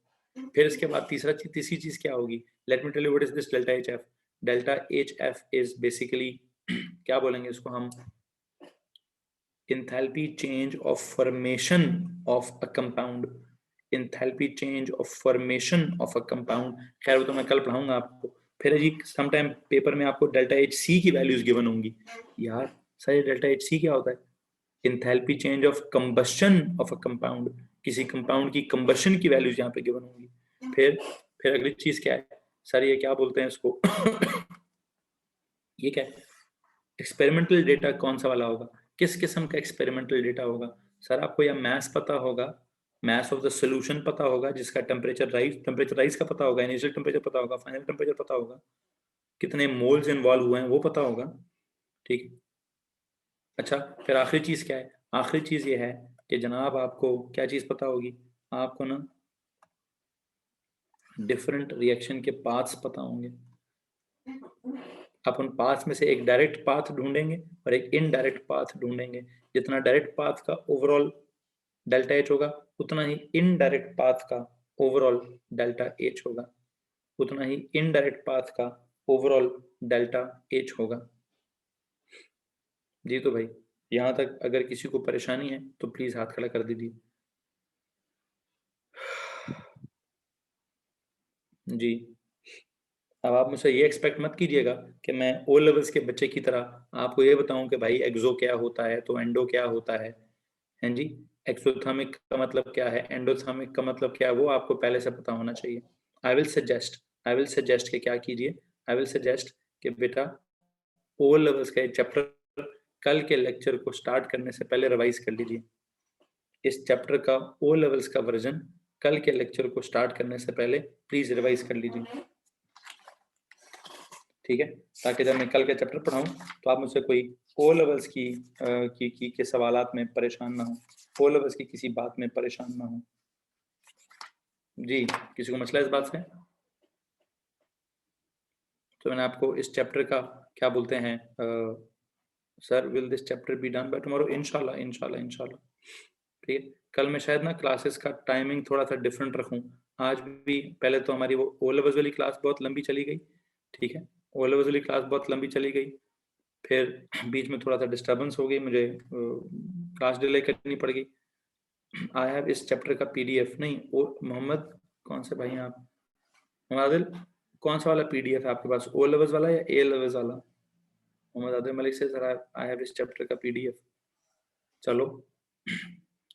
फिर इसके बाद तीसरी चीज क्या होगी? Let me tell you what is this delta H F. Delta H F is basically क्या बोलेंगे इसको हम? enthalpy change of formation of a compound, enthalpy change of formation of a compound। खैर वो तो मैं कल पढ़ाऊंगा आपको। फिर जी समटाइम पेपर में आपको डेल्टा एच सी की वैल्यूज गिवन होंगी। यार सर ये डेल्टा एच सी क्या होता है? enthalpy change of combustion of a compound, किसी कंपाउंड की कंबशन की वैल्यूज यहाँ पे गिवन होंगी। फिर अगली चीज क्या है सर, ये क्या बोलते हैं इसको ये क्या है? एक्सपेरिमेंटल डेटा कौन सा वाला होगा? किस किस्म का एक्सपेरिमेंटल डेटा होगा? सर आपको या मैथ्स पता होगा, मैथ्स ऑफ द सोल्यूशन पता होगा, जिसका टेम्परेचर राइज का पता होगा, इनिशियल टेम्परेचर पता होगा, फाइनल टेम्परेचर पता होगा, कितने मोल्स इन्वॉल्व हुए हैं वो पता होगा। ठीक है, अच्छा फिर आखिरी चीज क्या है? आखिरी चीज ये है कि जनाब आपको क्या चीज पता होगी? आपको ना डिफरेंट रिएक्शन के पाथ्स पता होंगे। आप उन पाथ में से एक डायरेक्ट पाथ ढूंढेंगे और एक इनडायरेक्ट पाथ ढूंढेंगे। जितना डायरेक्ट पाथ का ओवरऑल डेल्टा एच होगा, उतना ही इनडायरेक्ट पाथ का ओवरऑल डेल्टा एच होगा, उतना ही इनडायरेक्ट पाथ का ओवरऑल डेल्टा एच होगा। जी तो भाई यहां तक अगर किसी को परेशानी है तो प्लीज हाथ खड़ा कर दीजिए। जी, अब आप मुझसे ये एक्सपेक्ट मत कीजिएगा कि मैं ओ लेवल्स के बच्चे की तरह आपको ये बताऊं कि भाई एक्सो क्या होता है तो एंडो क्या होता है। हैं जी, एक्सोथर्मिक का मतलब क्या है, एंडोथर्मिक का मतलब क्या है, वो आपको पहले से पता होना चाहिए। आई विल सजेस्ट कि क्या कीजिए, आई विल सजेस्ट कि बेटा ओ लेवल्स का चैप्टर कल के लेक्चर को स्टार्ट करने से पहले रिवाइज कर लीजिए। इस चैप्टर का ओ लेवल्स का वर्जन कल के लेक्चर को स्टार्ट करने से पहले प्लीज रिवाइज कर लीजिए, ठीक है? ताकि जब मैं कल का चैप्टर पढ़ाऊं तो आप मुझसे कोई ओ लेवल्स के सवालात में परेशान ना हो, ओ लेवल्स की किसी बात में परेशान ना हो। जी, किसी को मसला इस बात से? तो मैंने आपको इस चैप्टर का क्या बोलते हैं, sir will this chapter be done by tomorrow? इंशाल्लाह इंशाल्लाह इंशाल्लाह। ठीक है, कल मैं शायद ना क्लासेस का टाइमिंग थोड़ा सा डिफरेंट रखूं। आज भी पहले तो हमारी वो ओ लेवल्स वाली क्लास बहुत लंबी चली गई, ठीक है, ओ लेवल्स वाली क्लास बहुत लंबी चली गई, फिर बीच में थोड़ा सा डिस्टर्बेंस हो गई, मुझे क्लास डिले करनी पड़ गई। आई हैव इस चैप्टर का पीडीएफ, नहीं ओ मोहम्मद कौन से भाई हैं आप? मोहम्मद आदिल, कौन सा वाला पीडीएफ है आपके पास, ओ लेवल्स वाला या ए लेवल्स वाला? मोहम्मद आदिल मलिक से सर आई हैव इस चैप्टर का पीडीएफ। चलो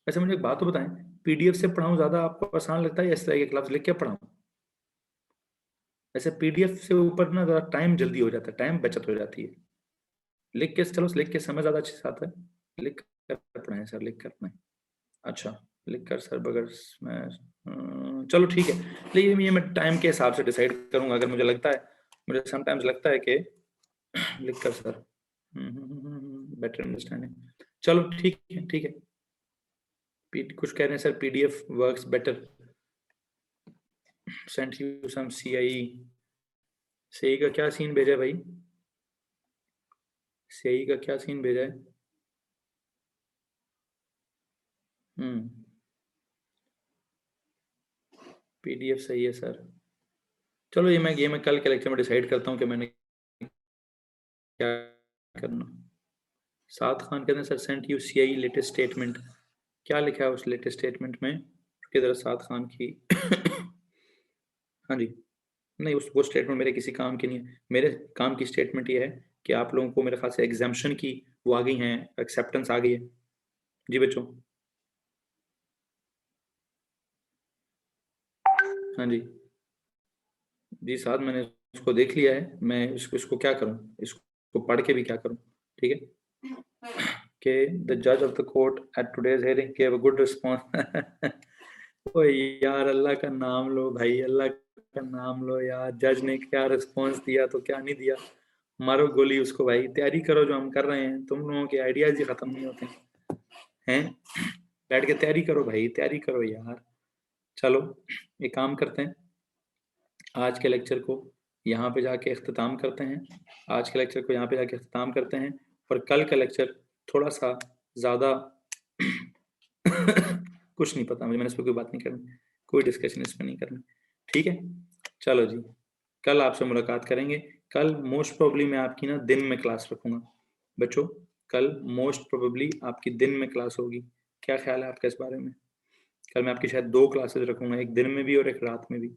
वैसे मुझे एक बात तो बताएं, पीडीएफ से पढ़ाऊं ज्यादा आपको आसान लगता है या इस तरह के क्लास लिख के पढ़ाऊं? वैसे पीडीएफ से ऊपर ना जरा टाइम जल्दी हो जाता है, टाइम बचत हो जाती है। लिख के चलो, लिख के समझ ज्यादा अच्छे से आता है, लिख कर पढ़ाएं सर, लिख कर पढ़ाएं। अच्छा लिख कर सर बगैर चलो ठीक है, लेकिन ये मैं टाइम के हिसाब से डिसाइड करूंगा। अगर मुझे लगता है, मुझे समटाइम्स लगता है कि लिख कर सर बेटर अंडरस्टैंडिंग, चलो ठीक है ठीक है। कुछ कह रहे हैं sir PDF works better, send you some CI. CI का क्या सीन भेजा है भाई? सीआई का क्या सीन भेजा है? पीडीएफ सही है सर। चलो ये मैं कल के लेक्चर में डिसाइड करता हूँ कि मैंने क्या करना। साद खान कहते हैं sir sent you CI latest statement, क्या लिखा है उस लेटेस्ट स्टेटमेंट में? किधर साद खान की हाँ जी, नहीं उस वो स्टेटमेंट मेरे किसी काम की नहीं है। मेरे काम की स्टेटमेंट ये है कि आप लोगों को मेरे ख्याल से एग्जाम्शन की वो आ गई हैं, एक्सेप्टेंस आ गई है। जी बच्चों, हाँ जी जी साहब, मैंने उसको देख लिया है। मैं इसको क्या करूं, इसको पढ़ के भी क्या करूं? ठीक है कि द जज of the court at today's hearing gave a good response. ओ यार अल्लाह का नाम लो भाई, अल्लाह का नाम लो यार। जज ने क्या रिस्पॉन्स दिया तो क्या नहीं दिया, मारो गोली उसको भाई। तैयारी करो जो हम कर रहे हैं, तुम लोगों के आइडियाज ही खत्म नहीं होते हैं। बैठ के तैयारी करो भाई, तैयारी करो यार। चलो एक काम करते हैं, आज के लेक्चर को यहाँ पे जाके अख्ताम करते हैं। आज के लेक्चर को यहाँ पे जाके अख्ताम करते हैं, और कल का लेक्चर थोड़ा सा ज़्यादा कुछ नहीं पता मुझे, मैंने इस पर कोई बात नहीं करनी, कोई डिस्कशन इस पर नहीं करनी। ठीक है, चलो जी, कल आपसे मुलाकात करेंगे। कल मोस्ट प्रोबेबली मैं आपकी ना दिन में क्लास रखूँगा बच्चों। कल मोस्ट प्रोबेबली आपकी दिन में क्लास होगी। क्या ख्याल है आपका इस बारे में? कल मैं आपकी शायद 2 क्लासेस रखूँगा, एक दिन में भी और एक रात में भी।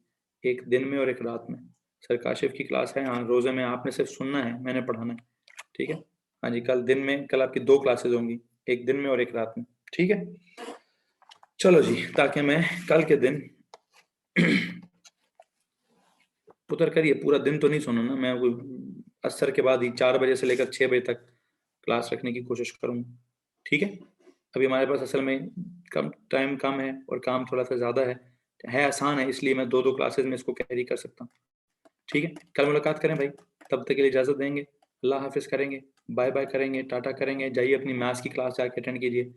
एक दिन में और एक रात में। सर काशिफ की क्लास है, हाँ, रोज़े में आपने सिर्फ सुनना है, मैंने पढ़ाना है। ठीक है? हाँ जी, कल दिन में, कल आपकी 2 क्लासेस होंगी, एक दिन में और एक रात में। ठीक है? चलो जी, ताकि मैं कल के दिन पुतर करिए, पूरा दिन तो नहीं सुनूँ ना मैं, वो असर के बाद ही 4 बजे से लेकर 6 बजे तक क्लास रखने की कोशिश करूँगा। ठीक है? अभी हमारे पास असल में टाइम कम है और काम थोड़ा सा ज़्यादा है आसान है, इसलिए मैं 2-2 क्लासेस में इसको कैरी कर सकता हूँ। ठीक है? कल मुलाकात करें भाई, तब तक के लिए इजाज़त देंगे। अल्लाह हाफ़िज़ करेंगे, बाय-बाय करेंगे, टाटा करेंगे, जाइए अपनी मैथ्स की क्लास जाके अटेंड कीजिए।